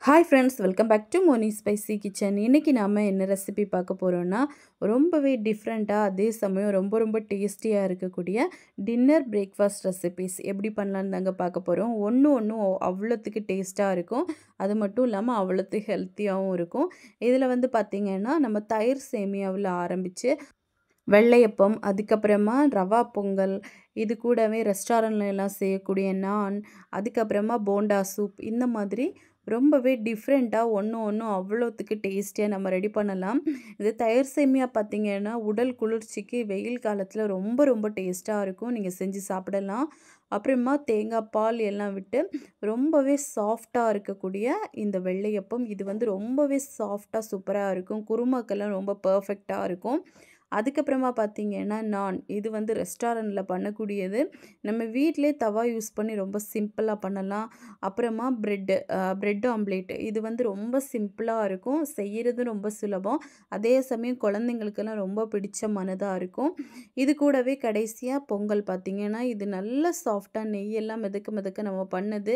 Hi friends, welcome back to Moni Spicy Kitchen. இன்னைக்கு நாம என்ன ரெசிபி பார்க்க போறோம்னா ரொம்பவே டிஃப்ரெண்டா அதே சமயம் ரொம்ப டேஸ்டியா இருக்கக்கூடிய டின்னர் பிரேக்ஃபாஸ்ட் ரெசிபீஸ் எப்படி பண்ணலாம்னு தாங்க பார்க்க போறோம். ஒண்ணு அவ்வளவுக்கு டேஸ்டா இருக்கும். அது மட்டும் இல்லாம அவ்வளவு ஹெல்த்தியாவும் இருக்கும். இதுல வந்து பாத்தீங்கன்னா நம்ம தயிர் சேமியாவுல ஆரம்பிச்சு வெள்ளையப்பம், அதுக்கப்புறமா ரவா பொங்கல், இது கூடவே ரெஸ்டாரண்ட்ல எல்லாம் செய்யக்கூடிய நான், அதுக்கப்புறமா போண்டா சூப், இந்த மாதிரி ரொம்பவே டிஃப்ரெண்ட்டாக ஒன்று அவ்வளோத்துக்கு டேஸ்டியாக நம்ம ரெடி பண்ணலாம். இது தயிர் சேமியா பார்த்தீங்கன்னா உடல் குளிர்ச்சிக்கு வெயில் காலத்தில் ரொம்ப டேஸ்ட்டாக இருக்கும். நீங்கள் செஞ்சு சாப்பிடலாம். அப்புறமா தேங்காய் பால் எல்லாம் விட்டு ரொம்பவே சாஃப்டாக இருக்கக்கூடிய இந்த வெள்ளையப்பம், இது வந்து ரொம்பவே சாஃப்டாக சூப்பராக இருக்கும். குருமாக்கெல்லாம் ரொம்ப பர்ஃபெக்டாக இருக்கும். அதுக்கப்புறமா பார்த்தீங்கன்னா நான், இது வந்து ரெஸ்டாரண்ட்டில் பண்ணக்கூடியது. நம்ம வீட்டிலே தவா யூஸ் பண்ணி ரொம்ப சிம்பிளாக பண்ணலாம். அப்புறமா பிரெட் ஆம்லேட், இது வந்து ரொம்ப சிம்பிளாக இருக்கும். செய்கிறது ரொம்ப சுலபம். அதே சமயம் குழந்தைங்களுக்கெல்லாம் ரொம்ப பிடிச்சமானதாக இருக்கும். இது கூடவே கடைசியாக பொங்கல் பார்த்தீங்கன்னா, இது நல்ல சாஃப்டாக நெய்யெல்லாம் மிதக்க நம்ம பண்ணது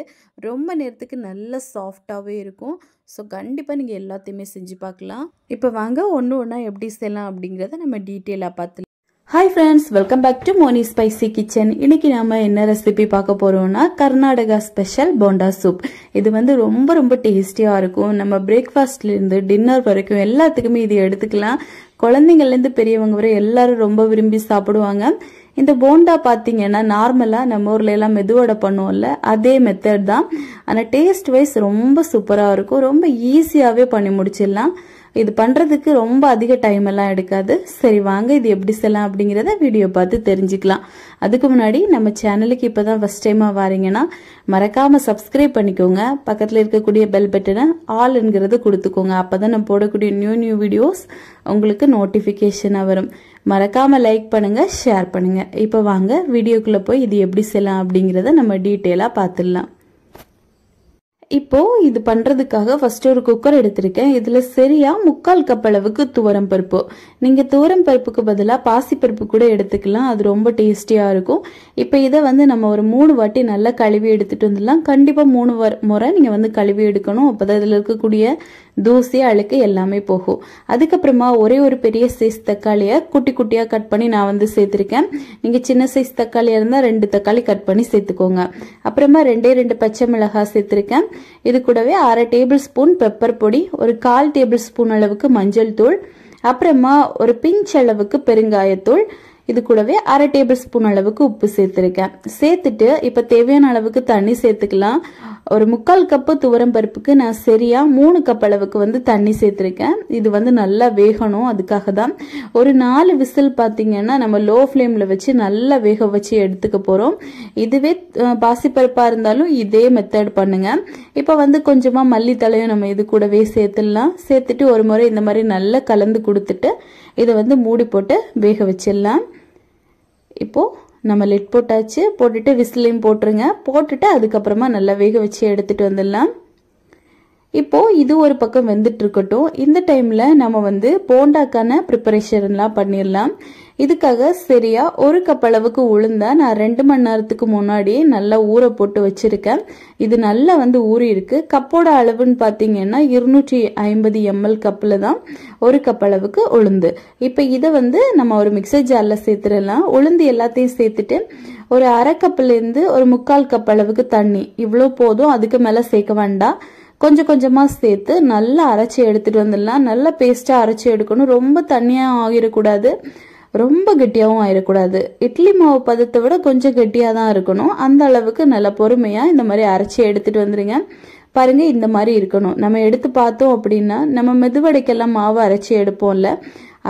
ரொம்ப நேரத்துக்கு நல்ல சாஃப்டாகவே இருக்கும். ஸோ கண்டிப்பாக நீங்கள் எல்லாத்தையுமே செஞ்சு பார்க்கலாம். இப்போ வாங்க ஒன்றா எப்படி செய்யலாம் அப்படிங்கிறத நம்ம டீட்டெயிலாக பார்த்துலாம். Hi friends, welcome back to Moni spicy kitchen. இன்னைக்கு நாம என்ன ரெசிபி பார்க்க போறோம்னா கர்நாடகா ஸ்பெஷல் போண்டா சூப். இது வந்து ரொம்ப டேஸ்டியா இருக்கும். நம்ம பிரேக்ஃபாஸ்ட்ல இருந்து டின்னர் வரைக்கும் எல்லாத்துக்குமே இது எடுத்துக்கலாம். குழந்தைங்கள்லேருந்து பெரியவங்க வரை எல்லாரும் ரொம்ப விரும்பி சாப்பிடுவாங்க. இந்த போண்டா பார்த்தீங்கன்னா நார்மலாக நம்ம ஊர்ல எல்லாம் மெதுவடை பண்ணுவோம்ல, அதே மெத்தட் தான். ஆனால் டேஸ்ட் வைஸ் ரொம்ப சூப்பராக இருக்கும். ரொம்ப ஈஸியாகவே பண்ணி முடிச்சிடலாம். இது பண்ணுறதுக்கு ரொம்ப அதிக டைம் எல்லாம் எடுக்காது. சரி வாங்க இது எப்படி செய்யலாம் அப்படிங்கிறத வீடியோ பார்த்து தெரிஞ்சுக்கலாம். அதுக்கு முன்னாடி நம்ம சேனலுக்கு இப்போ தான் ஃபர்ஸ்ட் டைமாக வாரீங்கன்னா மறக்காமல் சப்ஸ்கிரைப் பண்ணிக்கோங்க. பக்கத்தில் இருக்கக்கூடிய பெல் பட்டனை ஆல்ங்கிறது கொடுத்துக்கோங்க. அப்போ தான் நம்ம போடக்கூடிய நியூ வீடியோஸ் உங்களுக்கு நோட்டிஃபிகேஷனாக வரும். மறக்காமல் லைக் பண்ணுங்கள், ஷேர் பண்ணுங்கள். இப்போ வாங்க வீடியோக்குள்ளே போய் இது எப்படி செய்யலாம் அப்படிங்கிறத நம்ம டீட்டெயிலாக பார்த்துடலாம். இப்போ இது பண்றதுக்காக ஃபர்ஸ்ட் ஒரு குக்கர் எடுத்திருக்கேன். இதுல சரியா 3/4 கப் அளவுக்கு துவரம் பருப்பு. நீங்க துவரம் பருப்புக்கு பதிலா பாசிப்பருப்பு கூட எடுத்துக்கலாம். அது ரொம்ப டேஸ்டியா இருக்கும். இப்போ இதை வந்து நம்ம ஒரு 3 வாட்டி நல்லா கழுவி எடுத்துட்டு வந்துடலாம். கண்டிப்பா 3 முறை நீங்க வந்து கழுவி எடுக்கணும். அப்பதான் இதுல இருக்கக்கூடிய தூசி அழுக்கு எல்லாமே போகும். அதுக்கப்புறமா ஒரு பெரிய சைஸ் தக்காளியை குட்டியா கட் பண்ணி நான் வந்து சேர்த்திருக்கேன். நீங்க சின்ன சைஸ் தக்காளியா இருந்தா 2 தக்காளி கட் பண்ணி சேர்த்துக்கோங்க. அப்புறமா 2 பச்சை மிளகாய் சேர்த்திருக்கேன். இது கூடவே 1/2 டேபிள் ஸ்பூன் பெப்பர் பொடி, ஒரு 1/4 டேபிள் ஸ்பூன் அளவுக்கு மஞ்சள் தூள், அப்புறமா ஒரு பிஞ்ச் அளவுக்கு பெருங்காயத்தூள், இது கூடவே 1/2 டேபிள் ஸ்பூன் அளவுக்கு உப்பு சேர்த்திருக்கேன். சேர்த்துட்டு இப்ப தேவையான அளவுக்கு தண்ணி சேர்த்துக்கலாம். ஒரு 3/4 கப்பு துவரம் பருப்புக்கு நான் சரியா 3 கப் அளவுக்கு வந்து தண்ணி சேர்த்திருக்கேன். இது வந்து நல்லா வேகணும். அதுக்காக தான் ஒரு 4 விசில் பார்த்தீங்கன்னா நம்ம லோ ஃப்ளேம்ல வச்சு நல்லா வேக வச்சு எடுத்துக்க போறோம். இதுவே பாசிப்பருப்பா இருந்தாலும் இதே மெத்தட் பண்ணுங்க. இப்ப வந்து கொஞ்சமா மல்லித்தலையும் நம்ம இது கூடவே சேர்த்துடலாம். சேர்த்துட்டு ஒரு முறை இந்த மாதிரி நல்லா கலந்து கொடுத்துட்டு இதை வந்து மூடி போட்டு வேக வச்சிடலாம். இப்போ நம்ம லிட் போட்டாச்சு. போட்டுட்டு விசிலையும் போட்டுருங்க. போட்டுட்டு அதுக்கப்புறமா நல்லா வேக வச்சு எடுத்துட்டு வந்துடலாம். இப்போ இது ஒரு பக்கம் வெந்துட்டு இருக்கட்டும். இந்த டைம்ல நம்ம வந்து போண்டாக்கான ப்ரிப்பரேஷன்லாம் பண்ணிடலாம். இதுக்காக சரியா 1 கப் அளவுக்கு உளுந்தா நான் 2 மணி நேரத்துக்கு முன்னாடியே நல்லா ஊற போட்டு வச்சிருக்கேன். இது நல்லா வந்து ஊறி இருக்கு. கப்போட அளவுன்னு பாத்தீங்கன்னா 250 ml கப்ல தான் 1 கப் அளவுக்கு உளுந்து. இப்ப இதை வந்து நம்ம ஒரு மிக்சர் ஜார்ல சேர்த்துடலாம். உளுந்து எல்லாத்தையும் சேர்த்துட்டு ஒரு 1/2 கப்ல இருந்து ஒரு 3/4 கப் அளவுக்கு தண்ணி, இவ்வளவு போதும். அதுக்கு மேல சேர்க்க வேண்டாம். கொஞ்சமா சேர்த்து நல்லா அரைச்சி எடுத்துட்டு வந்துடலாம். நல்லா பேஸ்டா அரைச்சி எடுக்கணும். ரொம்ப தண்ணியா ஆகிடக்கூடாது, ரொம்ப கெட்டியாவும் ஆயிடக்கூடாது. இட்லி மாவு பதத்தை விட கொஞ்சம் கெட்டியா தான் இருக்கணும். அந்த அளவுக்கு நல்லா பொறுமையா இந்த மாதிரி அரைச்சி எடுத்துட்டு வந்துருங்க. பாருங்க இந்த மாதிரி இருக்கணும். நம்ம எடுத்து பார்த்தோம் அப்படின்னா நம்ம மெதுவடைக்கெல்லாம் மாவு அரைச்சி எடுப்போம்ல,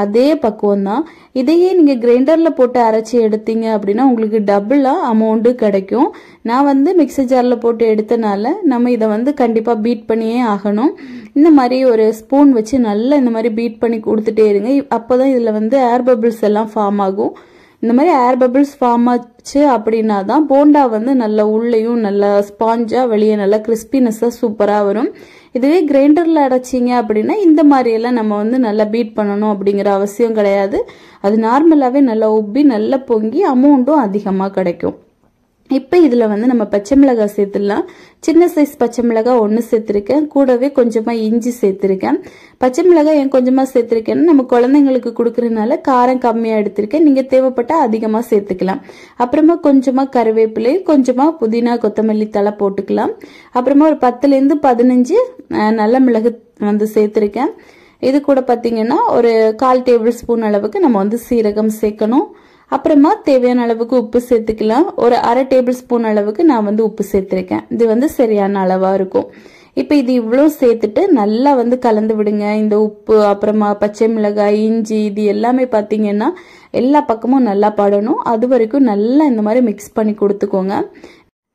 அதே பக்குவம் தான். இதையே நீங்க கிரைண்டர்ல போட்டு அரைச்சி எடுத்தீங்க அப்படின்னா உங்களுக்கு டபுளா அமௌண்ட் கிடைக்கும். நான் வந்து மிக்சர் ஜார்ல போட்டு எடுத்தனால நம்ம இதை வந்து கண்டிப்பா பீட் பண்ணியே ஆகணும். இந்த மாதிரி ஒரு ஸ்பூன் வச்சு நல்லா இந்த மாதிரி பீட் பண்ணி கொடுத்துட்டே இருங்க. அப்போதான் இதுல வந்து ஏர் பபிள்ஸ் எல்லாம் ஃபார்ம் ஆகும். இந்த மாதிரி ஏர் பபிள்ஸ் ஃபார்ம் ஆச்சு அப்படின்னா தான் போண்டா வந்து நல்லா உள்ளேயும் நல்லா ஸ்பாஞ்சா வெளியே நல்லா கிறிஸ்பினஸா சூப்பரா வரும். இதுவே கிரைண்டர்ல அரைச்சிங்க அப்படின்னா இந்த மாதிரி எல்லாம் நம்ம வந்து நல்லா பீட் பண்ணணும் அப்படிங்கிற அவசியம் கிடையாது. அது நார்மலாவே நல்லா உப்பி நல்லா பொங்கி அமௌண்ட்டும் அதிகமா கிடைக்கும். இப்போ இதில் வந்து நம்ம பச்சை மிளகாய் சேர்த்துடலாம். சின்ன சைஸ் பச்சை மிளகாய் 1 சேர்த்துருக்கேன். கூடவே கொஞ்சமாக இஞ்சி சேர்த்துருக்கேன். பச்சை மிளகாய் ஏன் கொஞ்சமாக சேர்த்துருக்கேன்னா நம்ம குழந்தைங்களுக்கு கொடுக்குறதுனால காரம் கம்மியாக எடுத்திருக்கேன். நீங்கள் தேவைப்பட்டால் அதிகமாக சேர்த்துக்கலாம். அப்புறமா கொஞ்சமாக கருவேப்பிலை, கொஞ்சமாக புதினா கொத்தமல்லி தழை போட்டுக்கலாம். அப்புறமா ஒரு 10லேருந்து 15 நல்ல மிளகு வந்து சேர்த்துருக்கேன். இது கூட பார்த்தீங்கன்னா ஒரு 1/4 டேபிள் ஸ்பூன் அளவுக்கு நம்ம வந்து சீரகம் சேர்க்கணும். அப்புறமா தேவையான அளவுக்கு உப்பு சேர்த்துக்கலாம். ஒரு 1/2 டேபிள் ஸ்பூன் அளவுக்கு நான் வந்து உப்பு சேர்த்துருக்கேன். இது வந்து சரியான அளவாக இருக்கும். இப்போ இது இவ்வளோ சேர்த்துட்டு நல்லா வந்து கலந்து விடுங்க. இந்த உப்பு, அப்புறமா பச்சை மிளகாய், இஞ்சி, இது எல்லாமே பார்த்தீங்கன்னா எல்லா பக்கமும் நல்லா படணும். அது வரைக்கும் நல்லா இந்த மாதிரி மிக்ஸ் பண்ணி கொடுத்துக்கோங்க.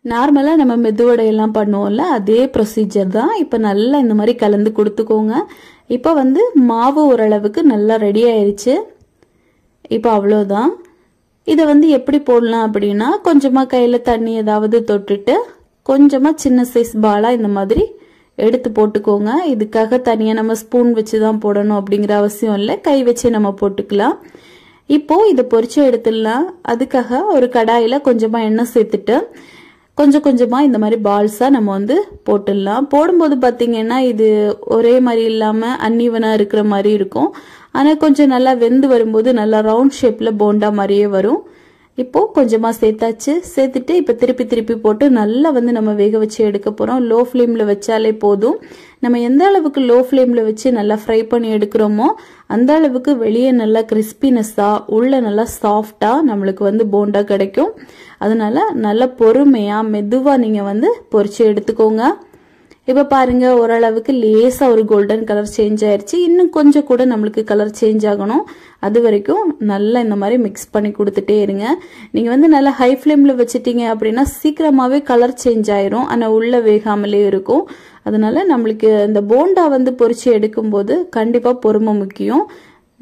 நார்மலாக நம்ம மெதுவடையெல்லாம் பண்ணுவோம்ல, அதே ப்ரொசீஜர் தான். இப்போ நல்லா இந்த மாதிரி கலந்து கொடுத்துக்கோங்க. இப்போ வந்து மாவு ஓரளவுக்கு நல்லா ரெடி ஆயிடுச்சு. இப்போ அவ்வளோதான். இதை வந்து எப்படி போடலாம் அப்படின்னா, கொஞ்சமாக கையில் தண்ணி ஏதாவது தொட்டுட்டு கொஞ்சமாக சின்ன சைஸ் பாலாக இந்த மாதிரி எடுத்து போட்டுக்கோங்க. இதுக்காக தனியாக நம்ம ஸ்பூன் வச்சு தான் போடணும் அப்படிங்கிற அவசியம் இல்லை. கை வச்சு நம்ம போட்டுக்கலாம். இப்போது இதை பொரிச்சு எடுத்துடலாம். அதுக்காக ஒரு கடாயில் கொஞ்சமாக எண்ணெய் சேர்த்துட்டு கொஞ்சம் கொஞ்சமாக இந்த மாதிரி பால்ஸாக நம்ம வந்து போட்டுடலாம். போடும்போது பார்த்தீங்கன்னா இது ஒரே மாதிரி இல்லாமல் அன்ஈவனாக இருக்கிற மாதிரி இருக்கும். ஆனால் கொஞ்சம் நல்லா வெந்து வரும்போது நல்லா ரவுண்ட் ஷேப்பில் போண்டா மாதிரியே வரும். இப்போது கொஞ்சமாக சேர்த்தாச்சு. சேர்த்துட்டு இப்போ திருப்பி திருப்பி போட்டு நல்லா வந்து நம்ம வேக வச்சு எடுக்க போகிறோம். லோ ஃப்ளேமில் வச்சாலே போதும். நம்ம எந்த அளவுக்கு லோ ஃப்ளேமில் வச்சு நல்லா ஃப்ரை பண்ணி எடுக்கிறோமோ அந்த அளவுக்கு வெளியே நல்லா கிறிஸ்பினஸ்ஸாக, உள்ள நல்லா சாஃப்டாக நம்மளுக்கு வந்து போண்டா கிடைக்கும். அதனால நல்லா பொறுமையாக மெதுவாக நீங்கள் வந்து பொரிச்சு எடுத்துக்கோங்க. இப்போ பாருங்க, ஓரளவுக்கு லேசாக ஒரு கோல்டன் கலர் சேஞ்ச் ஆயிடுச்சு. இன்னும் கொஞ்சம் கூட நம்மளுக்கு கலர் சேஞ்ச் ஆகணும். அது வரைக்கும் நல்லா இந்த மாதிரி மிக்ஸ் பண்ணி கொடுத்துட்டே இருங்க. நீங்கள் வந்து நல்லா ஹை ஃப்ளேமில் வச்சுட்டீங்க அப்படின்னா சீக்கிரமாகவே கலர் சேஞ்ச் ஆயிரும். ஆனால் உள்ளே வேகாமலே இருக்கும். அதனால நம்மளுக்கு இந்த போண்டா வந்து பொரிச்சு எடுக்கும்போது கண்டிப்பாக பொறுமை முக்கியம்.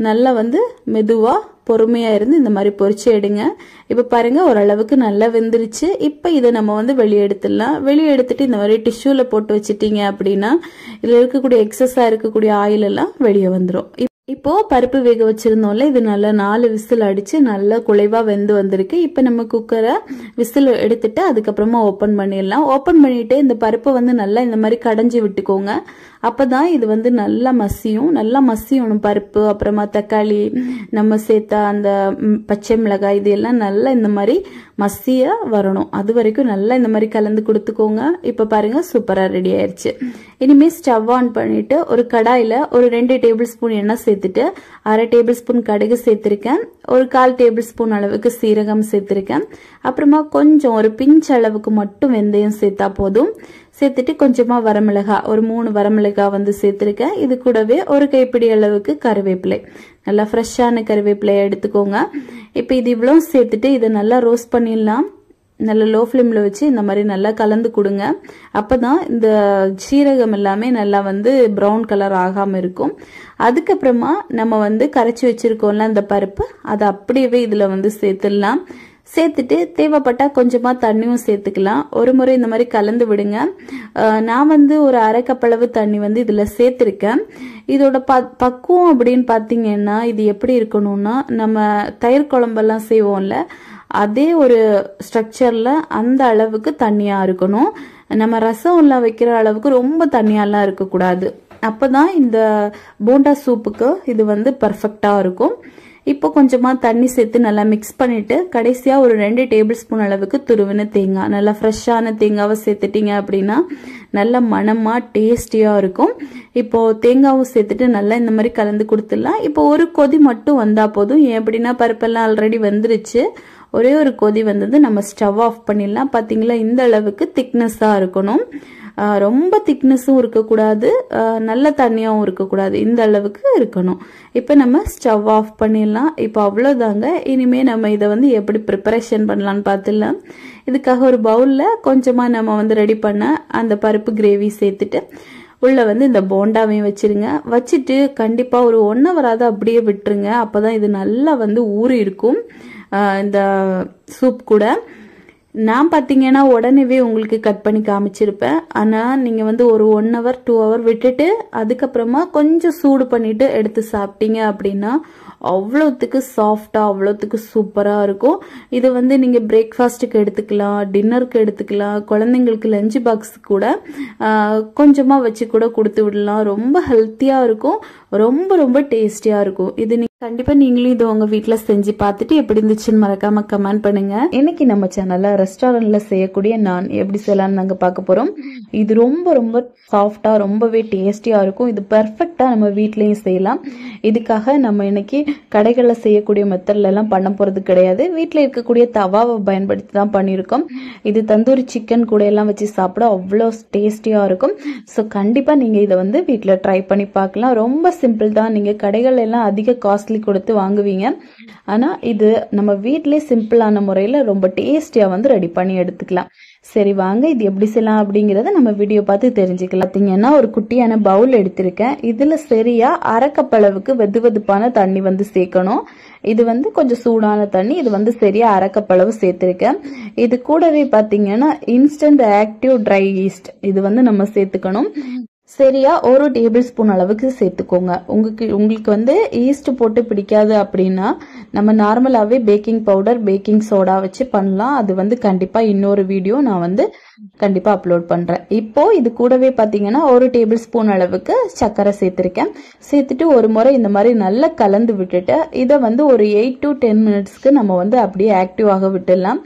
நல்லா வந்து மெதுவாக பொறுமையாக இருந்து இந்த மாதிரி பொரிச்சு எடுங்க. இப்போ பாருங்கள், ஓரளவுக்கு நல்லா வெந்துருச்சு. இப்போ இதை நம்ம வந்து வெளியே எடுத்துடலாம். வெளியே எடுத்துட்டு இந்த மாதிரி டிஷ்யூவில் போட்டு வச்சுட்டீங்க அப்படின்னா இதில் இருக்கக்கூடிய எக்ஸஸாக இருக்கக்கூடிய ஆயில் எல்லாம் வெளியே வந்துடும். இப்போ பருப்பு வேக வச்சிருந்தோம்ல, இது நல்லா 4 விசில் அடிச்சு நல்லா குழைவா வெந்து வந்திருக்கு. இப்போ நம்ம குக்கரை விசில் எடுத்துட்டு அதுக்கப்புறமா ஓப்பன் பண்ணிடலாம். ஓப்பன் பண்ணிட்டு இந்த பருப்பை வந்து நல்லா இந்த மாதிரி கடைஞ்சி விட்டுக்கோங்க. அப்பதான் இது வந்து நல்லா மசியும். நல்லா மசியணும் பருப்பு, அப்புறமா தக்காளி, நம்ம சேர்த்த அந்த பச்சை மிளகாய், இது எல்லாம் நல்லா இந்த மாதிரி மசிய வரணும். அது வரைக்கும் நல்லா இந்த மாதிரி கலந்து கொடுத்துக்கோங்க. இப்போ பாருங்க, சூப்பரா ரெடி ஆயிடுச்சு. இனிமே ஸ்டவ் ஆன் பண்ணிட்டு ஒரு கடாயில ஒரு 2 டேபிள் ஸ்பூன் எண்ணெய் சேர்த்துட்டு 1/2 டேபிள் ஸ்பூன் கடுகு சேர்த்திருக்கேன். ஒரு 1/4 டேபிள் ஸ்பூன் அளவுக்கு சீரகம் சேர்த்திருக்கேன். அப்புறமா கொஞ்சம் ஒரு பிஞ்ச் அளவுக்கு மட்டும் வெந்தயம் சேர்த்தா போதும். சேர்த்துட்டு கொஞ்சமா வரமிளகாய், ஒரு 3 வரமிளகாய் வந்து சேர்த்திருக்கேன். இது கூடவே ஒரு கைப்பிடி அளவுக்கு கருவேப்பிலை, நல்லா ஃப்ரெஷ்ஷான கருவேப்பிலையை எடுத்துக்கோங்க. இப்போ இது இவ்வளோ சேர்த்துட்டு இதை நல்லா ரோஸ்ட் பண்ணிடலாம். நல்லா லோ ஃப்ளேமில் வச்சு இந்த மாதிரி நல்லா கலந்து கொடுங்க. அப்போ தான் இந்த சீரகம் எல்லாமே நல்லா வந்து ப்ரௌன் கலர் ஆகாமல் இருக்கும். அதுக்கப்புறமா நம்ம வந்து கரைச்சி வச்சுருக்கோம்ல அந்த பருப்பு, அதை அப்படியே இதில் வந்து சேர்த்துடலாம். சேர்த்துட்டு தேவைப்பட்டால் கொஞ்சமாக தண்ணியும் சேர்த்துக்கலாம். ஒரு முறை இந்த மாதிரி கலந்து விடுங்க. நான் வந்து ஒரு 1/2 கப் அளவு தண்ணி வந்து இதில் சேர்த்துருக்கேன். இதோட பக்குவம் அப்படின்னு பார்த்தீங்கன்னா இது எப்படி இருக்கணும்னா, நம்ம தயிர் குழம்பெல்லாம் செய்வோம்ல அதே ஒரு ஸ்ட்ரக்சரில் அந்த அளவுக்கு தண்ணியாக இருக்கணும். நம்ம ரசம் எல்லாம் வைக்கிற அளவுக்கு ரொம்ப தண்ணியாலாம் இருக்கக்கூடாது. அப்போ தான் இந்த போண்டா சூப்புக்கு இது வந்து பர்ஃபெக்டாக இருக்கும். இப்போ கொஞ்சமாக தண்ணி சேர்த்து நல்லா மிக்ஸ் பண்ணிவிட்டு கடைசியாக ஒரு 2 டேபிள் ஸ்பூன் அளவுக்கு துருவின தேங்காய், நல்லா ஃப்ரெஷ்ஷான தேங்காவை சேர்த்துட்டிங்க அப்படின்னா நல்ல மணமாக டேஸ்டியாக இருக்கும். இப்போது தேங்காவும் சேர்த்துட்டு நல்லா இந்த மாதிரி கலந்து கொடுத்துடலாம். இப்போ ஒரு கொதி மட்டும் வந்தால் போதும். ஏன் அப்படின்னா பருப்பெல்லாம் ஆல்ரெடி வந்துருச்சு. ஒரே ஒரு கொதி வந்தது நம்ம ஸ்டவ் ஆஃப் பண்ணிடலாம். பார்த்தீங்களா, இந்த அளவுக்கு திக்னஸாக இருக்கணும். ரொம்ப திக்னஸும் இருக்கக்கூடாது, நல்ல தண்ணியாகவும் இருக்கக்கூடாது, இந்த அளவுக்கு இருக்கணும். இப்போ நம்ம ஸ்டவ் ஆஃப் பண்ணிடலாம். இப்போ அவ்வளோதாங்க. இனிமேல் நம்ம இதை வந்து எப்படி ப்ரிப்பரேஷன் பண்ணலான்னு பார்த்துடலாம். இதுக்காக ஒரு பவுலில் கொஞ்சமாக நம்ம வந்து ரெடி பண்ண அந்த பருப்பு கிரேவி சேர்த்துட்டு உள்ளே வந்து இந்த போண்டாவையும் வச்சுருங்க. வச்சுட்டு கண்டிப்பாக ஒரு 1 ஹவராவது அப்படியே விட்டுருங்க. அப்போ தான் இது நல்லா வந்து ஊறி இருக்கும் இந்த சூப் கூட. நான் பார்த்தீங்கன்னா உடனேவே உங்களுக்கு கட் பண்ணி காமிச்சிருப்பேன். ஆனால் நீங்கள் வந்து ஒரு 1 ஹவர் 2 ஹவர் விட்டுட்டு அதுக்கப்புறமா கொஞ்சம் சூடு பண்ணிவிட்டு எடுத்து சாப்பிட்டீங்க அப்படின்னா அவ்வளோத்துக்கு சாஃப்டாக அவ்வளோத்துக்கு சூப்பராக இருக்கும். இது வந்து நீங்கள் பிரேக்ஃபாஸ்ட்டுக்கு எடுத்துக்கலாம், டின்னருக்கு எடுத்துக்கலாம், குழந்தைங்களுக்கு லஞ்ச் பாக்ஸ் கூட கொஞ்சமாக வச்சு கூட கொடுத்து விடலாம். ரொம்ப ஹெல்த்தியாக இருக்கும், ரொம்ப ரொம்ப டேஸ்டியாக இருக்கும். இது கண்டிப்பாக நீங்களும் இது உங்கள் வீட்டில் செஞ்சு பார்த்துட்டு எப்படி இருந்துச்சுன்னு மறக்காமல் கமெண்ட் பண்ணுங்கள். இன்னைக்கு நம்ம சேனலில் ரெஸ்டாரண்ட்டில் செய்யக்கூடிய நான் எப்படி செய்யலாம்னு நாங்கள் பார்க்க போகிறோம். இது ரொம்ப ரொம்ப சாஃப்டாக ரொம்பவே டேஸ்டியாக இருக்கும். இது பெர்ஃபெக்டாக நம்ம வீட்லேயும் செய்யலாம். இதுக்காக நம்ம இன்னைக்கு கடைகளில் செய்யக்கூடிய மெத்தட்லாம் பண்ண போகிறது கிடையாது. வீட்டில் இருக்கக்கூடிய தவாவை பயன்படுத்தி தான் பண்ணியிருக்கோம். இது தந்தூரி சிக்கன் கூட எல்லாம் வச்சு சாப்பிட அவ்வளோ டேஸ்டியாக இருக்கும். ஸோ கண்டிப்பாக நீங்கள் இதை வந்து வீட்டில் ட்ரை பண்ணி பார்க்கலாம். ரொம்ப சிம்பிள் தான். நீங்கள் கடைகள் எல்லாம் அதிக காஸ்ட்லி கொடுத்து வாங்குவீங்க. ஆனால் இது நம்ம வீட்டிலே சிம்பிளான முறையில் ரொம்ப டேஸ்டியாக வந்து ரெடி பண்ணி எடுத்துக்கலாம். சரி வாங்க இது எப்படி செய்யலாம் அப்படிங்கிறத நம்ம வீடியோ பார்த்து தெரிஞ்சுக்கலாம். பார்த்தீங்கன்னா ஒரு குட்டியான பவுல் எடுத்திருக்கேன். இதில் சரியா அரை கப் அளவுக்கு வெது வெதுப்பான தண்ணி வந்து சேர்க்கணும். இது வந்து கொஞ்சம் சூடான தண்ணி. இது வந்து சரியா அரை கப் அளவு சேர்த்துருக்கேன். இது கூடவே பார்த்தீங்கன்னா இன்ஸ்டன்ட் ஆக்டிவ் ட்ரை ஈஸ்ட் இது வந்து நம்ம சேர்த்துக்கணும். சரியா 1 டேபிள் ஸ்பூன் அளவுக்கு சேர்த்துக்கோங்க. உங்களுக்கு வந்து ஈஸ்ட் போட்டு பிடிக்காது அப்படின்னா நம்ம நார்மலாகவே பேக்கிங் பவுடர் பேக்கிங் சோடா வச்சு பண்ணலாம். அது வந்து கண்டிப்பாக இன்னொரு வீடியோ நான் வந்து கண்டிப்பாக அப்லோட் பண்ணுறேன். இப்போ இது கூடவே பார்த்தீங்கன்னா 1 டேபிள் ஸ்பூன் அளவுக்கு சர்க்கரை சேர்த்துருக்கேன். சேர்த்துட்டு ஒரு முறை இந்த மாதிரி நல்லா கலந்து விட்டுட்டு இதை வந்து ஒரு 8 to 10 மினிட்ஸ்க்கு நம்ம வந்து அப்படியே ஆக்டிவாக விட்டுடலாம்.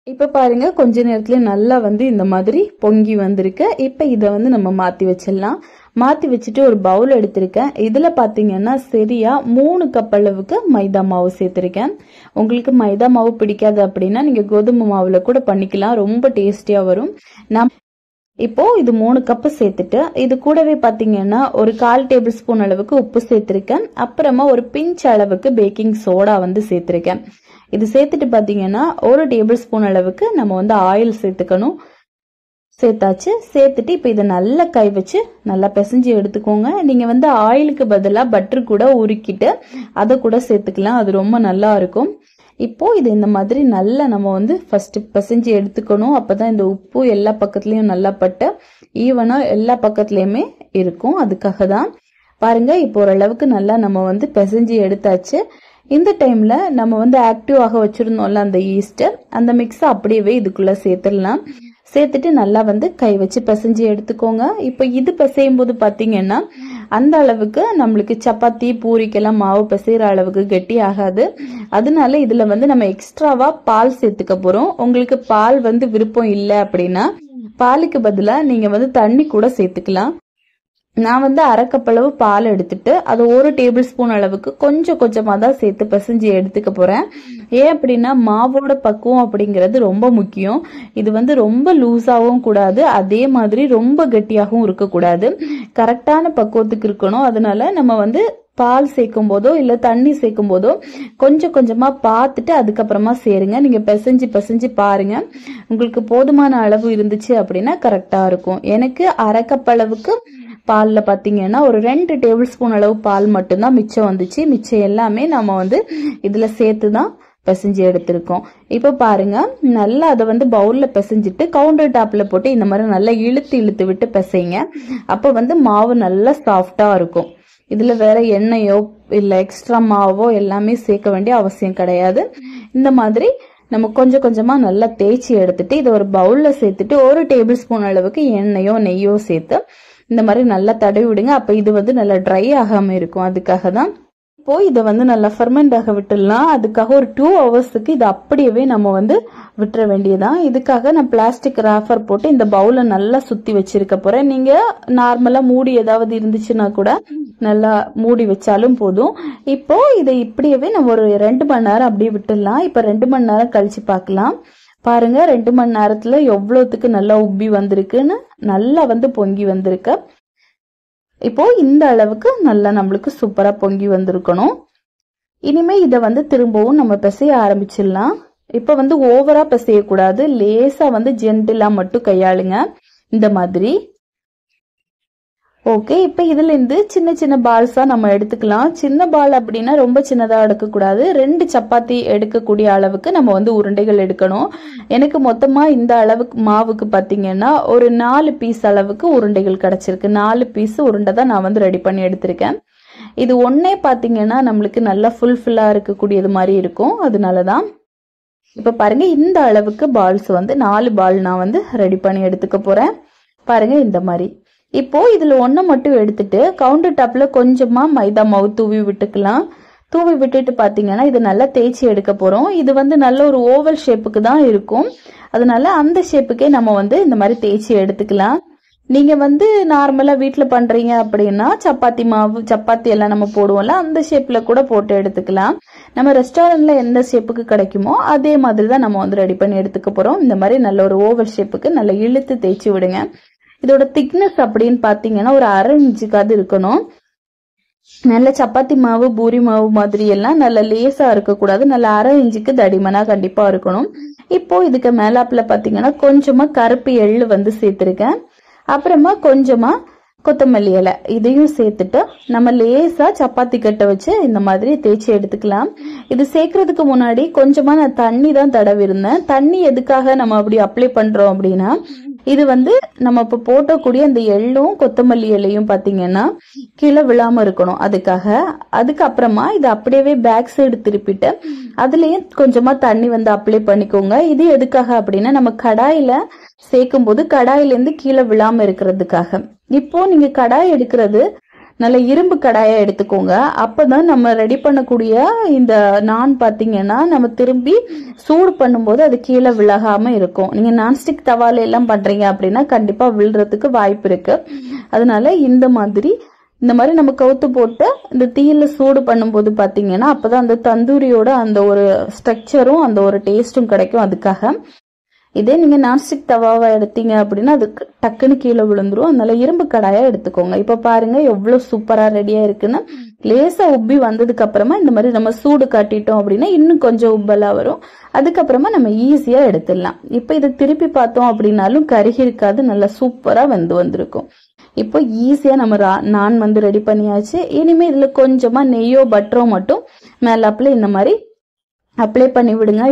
இப்போ பாருங்க கொஞ்ச நேரத்துல நல்லா வந்து இந்த மாதிரி பொங்கி வந்திருக்கு. இப்போ இதை வந்து நம்ம மாற்றி வச்சிடலாம். மாற்றி வச்சுட்டு ஒரு பவுல் எடுத்திருக்கேன். இதில் பார்த்தீங்கன்னா சரியா 3 கப் அளவுக்கு மைதா மாவு சேர்த்துருக்கேன். உங்களுக்கு மைதா மாவு பிடிக்காது அப்படின்னா நீங்கள் கோதுமை மாவில் கூட பண்ணிக்கலாம். ரொம்ப டேஸ்டியாக வரும். நான் இப்போ இது 3 கப்பு சேர்த்துட்டு இது கூடவே பார்த்தீங்கன்னா ஒரு 1/4 டேபிள் ஸ்பூன் அளவுக்கு உப்பு சேர்த்துருக்கேன். அப்புறமா ஒரு பிஞ்ச் அளவுக்கு பேக்கிங் சோடா வந்து சேர்த்துருக்கேன். இது சேர்த்துட்டு பார்த்தீங்கன்னா 1 டேபிள் ஸ்பூன் அளவுக்கு நம்ம வந்து ஆயில் சேர்த்துக்கணும். சேர்த்தாச்சு. சேர்த்துட்டு இப்போ இதை நல்லா கை வச்சு நல்லா பிசைஞ்சு எடுத்துக்கோங்க. நீங்கள் வந்து ஆயிலுக்கு பதிலாக பட்டர் கூட உருக்கிட்டு அதை கூட சேர்த்துக்கலாம். அது ரொம்ப நல்லா இருக்கும். இப்போ இது இந்த மாதிரி நல்லா நம்ம வந்து ஃபர்ஸ்ட் பிசைஞ்சு எடுத்துக்கணும். அப்பதான் இந்த உப்பு எல்லா பக்கத்துலயும் நல்லா பட்டு ஈவனா எல்லா பக்கத்துலயுமே இருக்கும். அதுக்காக தான் பாருங்க. இப்போ ஓரளவுக்கு நல்லா நம்ம வந்து பிசைஞ்சு எடுத்தாச்சு. இந்த டைம்ல நம்ம வந்து ஆக்டிவாக வச்சிருந்தோம்ல அந்த ஈஸ்ட் அந்த மிக்ஸ் அப்படியே இதுக்குள்ள சேர்த்துடலாம். சேர்த்துட்டு நல்லா வந்து கை வச்சு பிசைஞ்சு எடுத்துக்கோங்க. இப்போ இது பிசையும் போது பாத்தீங்கன்னா அந்த அளவுக்கு நம்மளுக்கு சப்பாத்தி பூரிக்கெல்லாம் மாவு பிசைகிற அளவுக்கு கெட்டி ஆகாது. அதனால இதுல வந்து நம்ம எக்ஸ்ட்ராவா பால் சேர்த்துக்க போறோம். உங்களுக்கு பால் வந்து விருப்பம் இல்லை அப்படின்னா பாலுக்கு பதிலா நீங்க வந்து தண்ணி கூட சேர்த்துக்கலாம். நான் வந்து அரை கப் அளவு பால் எடுத்துட்டு அது 1 டேபிள் ஸ்பூன் அளவுக்கு கொஞ்சம் கொஞ்சமா தான் சேர்த்து பிசைஞ்சு எடுத்துக்க போறேன். ஏன் அப்படின்னா மாவோட பக்குவம் அப்படிங்கிறது ரொம்ப முக்கியம். இது வந்து ரொம்ப லூஸாகவும் கூடாது, அதே மாதிரி ரொம்ப கெட்டியாகவும் இருக்கக்கூடாது. கரெக்டான பக்குவத்துக்கு இருக்கணும். அதனால நம்ம வந்து பால் சேர்க்கும் போதோ இல்ல தண்ணி சேர்க்கும் போதோ கொஞ்சம் கொஞ்சமா பார்த்துட்டு அதுக்கப்புறமா சேருங்க. நீங்க பிசைஞ்சு பிசைஞ்சு பாருங்க. உங்களுக்கு போதுமான அளவு இருந்துச்சு அப்படின்னா கரெக்டா இருக்கும். எனக்கு அரை கப் அளவுக்கு பால்ல பாத்தீங்கன்னா ஒரு 2 டேபிள் ஸ்பூன் அளவு பால் மட்டும்தான் மிச்சம் வந்துச்சு. மிச்சம் எல்லாமே நம்ம வந்து இதுல சேர்த்து தான் பிசைஞ்சு எடுத்திருக்கோம். இப்போ பாருங்க நல்லா அதை வந்து பவுல்ல பிசைஞ்சிட்டு கவுண்டர் டாப்ல போட்டு இந்த மாதிரி நல்லா இழுத்து இழுத்து விட்டு பிசைங்க. அப்போ வந்து மாவு நல்லா சாஃப்டா இருக்கும். இதுல வேற எண்ணெயோ இல்ல எக்ஸ்ட்ரா மாவோ எல்லாமே சேர்க்க வேண்டிய அவசியம் கிடையாது. இந்த மாதிரி நம்ம கொஞ்சம் கொஞ்சமா நல்லா தேய்ச்சி எடுத்துட்டு இதை ஒரு பவுல்ல சேர்த்துட்டு 1 டேபிள் ஸ்பூன் அளவுக்கு எண்ணெயோ நெய்யோ சேர்த்து இந்த மாதிரி நல்லா தடவி விடுங்க. அப்ப இது வந்து நல்லா ட்ரை ஆகாம இருக்கும். அதுக்காக தான் இப்போ இதை வந்து நல்லா ஃபெர்மெண்ட் ஆக விட்டுடலாம். அதுக்காக ஒரு 2 ஹவர்ஸுக்கு இதை அப்படியே நம்ம வந்து விட்டுற வேண்டியதான். இதுக்காக நான் பிளாஸ்டிக் ராஃபர் போட்டு இந்த பவுலை நல்லா சுத்தி வச்சிருக்க போறேன். நீங்க நார்மலா மூடி ஏதாவது இருந்துச்சுன்னா கூட நல்லா மூடி வச்சாலும் போதும். இப்போ இதை இப்படியே நம்ம ஒரு 2 மணி நேரம் அப்படியே விட்டுடலாம். இப்ப 2 மணி நேரம் கழிச்சு பார்க்கலாம். பாருங்க 2 மணி நேரத்துல எவ்வளவுத்துக்கு நல்லா உப்பி வந்திருக்குன்னு நல்லா வந்து பொங்கி வந்திருக்கு. இப்போ இந்த அளவுக்கு நல்லா நம்மளுக்கு சூப்பரா பொங்கி வந்திருக்கணும். இனிமே இதை வந்து திரும்பவும் நம்ம பிசைய ஆரம்பிச்சிடலாம். இப்ப வந்து ஓவரா பிசையக்கூடாது, லேசா வந்து ஜென்டிலா மட்டும் கையாளுங்க இந்த மாதிரி. ஓகே, இப்போ இதுல இருந்து சின்ன சின்ன பால்ஸா நம்ம எடுத்துக்கலாம். சின்ன பால் அப்படின்னா ரொம்ப சின்னதா எடுக்கக்கூடாது. 2 சப்பாத்தி எடுக்கக்கூடிய அளவுக்கு நம்ம வந்து உருண்டைகள் எடுக்கணும். எனக்கு மொத்தமா இந்த அளவுக்கு மாவுக்கு பாத்தீங்கன்னா ஒரு 4 பீஸ் அளவுக்கு உருண்டைகள் கிடைச்சிருக்கு. 4 பீஸ் உருண்டை தான் நான் வந்து ரெடி பண்ணி எடுத்திருக்கேன். இது ஒண்ணே பாத்தீங்கன்னா நம்மளுக்கு நல்லா ஃபுல்ஃபில்லா இருக்கக்கூடியது மாதிரி இருக்கும். அதனாலதான் இப்ப பாருங்க இந்த அளவுக்கு பால்ஸ் வந்து 4 பால் நான் வந்து ரெடி பண்ணி எடுத்துக்க போறேன். பாருங்க இந்த மாதிரி. இப்போ இதுல ஒண்ணு மட்டும் எடுத்துட்டு கவுண்டர் டாப்ல கொஞ்சமா மைதா மாவு தூவி விட்டுக்கலாம். தூவி விட்டுட்டு பாத்தீங்கன்னா இது நல்லா தேய்ச்சி எடுக்க போறோம். இது வந்து நல்ல ஒரு ஓவல் ஷேப்புக்கு தான் இருக்கும். அதனால அந்த ஷேப்புக்கே நம்ம வந்து இந்த மாதிரி தேய்ச்சி எடுத்துக்கலாம். நீங்க வந்து நார்மலா வீட்டுல பண்றீங்க அப்படின்னா சப்பாத்தி மாவு சப்பாத்தி எல்லாம் நம்ம போடுவோம்ல அந்த ஷேப்ல கூட போட்டு எடுத்துக்கலாம். நம்ம ரெஸ்டாரண்ட்ல எந்த ஷேப்புக்கு கிடைக்குமோ அதே மாதிரி தான் நம்ம வந்து ரெடி பண்ணி எடுத்துக்க போறோம். இந்த மாதிரி நல்ல ஒரு ஓவல் ஷேப்புக்கு நல்லா இழுத்து தேய்ச்சி விடுங்க. இதோட திக்னஸ் அப்படின்னு பாத்தீங்கன்னா ஒரு 1/2 இன்ச்சுக்காவது இருக்கணும். நல்ல சப்பாத்தி மாவு பூரி மாவு மாதிரி எல்லாம் நல்ல லேசா இருக்கக்கூடாது. நல்ல 1/2 இன்ச்சுக்கு தடிமனா கண்டிப்பா இருக்கணும். இப்போ இதுக்கு மேலாப்புல பாத்தீங்கன்னா கொஞ்சமா கருப்பு எள்ளு வந்து சேர்த்திருக்கேன். அப்புறமா கொஞ்சமா கொத்தமல்லி இலை இதையும் சேர்த்துட்டு நம்ம லேசா சப்பாத்தி கட்டை வச்சு இந்த மாதிரி தேய்ச்சி எடுத்துக்கலாம். இது சேர்க்கறதுக்கு முன்னாடி கொஞ்சமா நான் தண்ணி தான் தடவி இருந்தேன். தண்ணி எதுக்காக நம்ம அப்படி அப்ளை பண்றோம் அப்படின்னா இது வந்து நம்ம இப்ப போட்டக்கூடிய அந்த எள்ளும் கொத்தமல்லி இலையும் பாத்தீங்கன்னா கீழே விழாம இருக்கணும். அதுக்கப்புறமா இது அப்படியே பேக் சைடு திருப்பிட்டு அதுலயும் கொஞ்சமா தண்ணி வந்து அப்ளை பண்ணிக்கோங்க. இது எதுக்காக அப்படின்னா நம்ம கடாயில சேர்க்கும் போது கடாயில இருந்து கீழே விழாம இருக்கிறதுக்காக. இப்போ நீங்க கடாய் எடுக்கிறது நல்ல இரும்பு கடாயா எடுத்துக்கோங்க. அப்பதான் நம்ம ரெடி பண்ணக்கூடிய இந்த நான் பாத்தீங்கன்னா நம்ம திரும்பி சூடு பண்ணும்போது அது கீழே விழாகாம இருக்கும். நீங்க நான்ஸ்டிக் தவால எல்லாம் பண்றீங்க அப்படின்னா கண்டிப்பா விழுறதுக்கு வாய்ப்பு இருக்கு. அதனால இந்த மாதிரி நம்ம கவுத்து போட்டு இந்த தீயில சூடு பண்ணும்போது பாத்தீங்கன்னா அப்பதான் அந்த தந்தூரியோட அந்த ஒரு ஸ்ட்ரக்சரும் அந்த ஒரு டேஸ்டும் கிடைக்கும். அதுக்காக இதே நீங்க நான்ஸ்டிக் தவாவை எடுத்தீங்க அப்படின்னா அதுக்கு டக்குன்னு கீழே விழுந்துரும். அதனால இரும்பு கடாயா எடுத்துக்கோங்க. இப்ப பாருங்க எவ்வளவு சூப்பரா ரெடியா இருக்குன்னு. லேசா உப்பி வந்ததுக்கு அப்புறமா இந்த மாதிரி நம்ம சூடு காட்டிட்டோம் அப்படின்னா இன்னும் கொஞ்சம் உப்பலா வரும். அதுக்கப்புறமா நம்ம ஈஸியா எடுத்துடலாம். இப்ப இதை திருப்பி பார்த்தோம் அப்படின்னாலும் கருகி இருக்காது. நல்லா சூப்பரா வந்திருக்கும். இப்போ ஈஸியா நம்ம நான் வந்து ரெடி பண்ணியாச்சு. இனிமே இதுல கொஞ்சமா நெய்யோ பட்டரோ மட்டும் மேலாப்புல இந்த மாதிரி அப்ளை பண்ணி விடுங்க.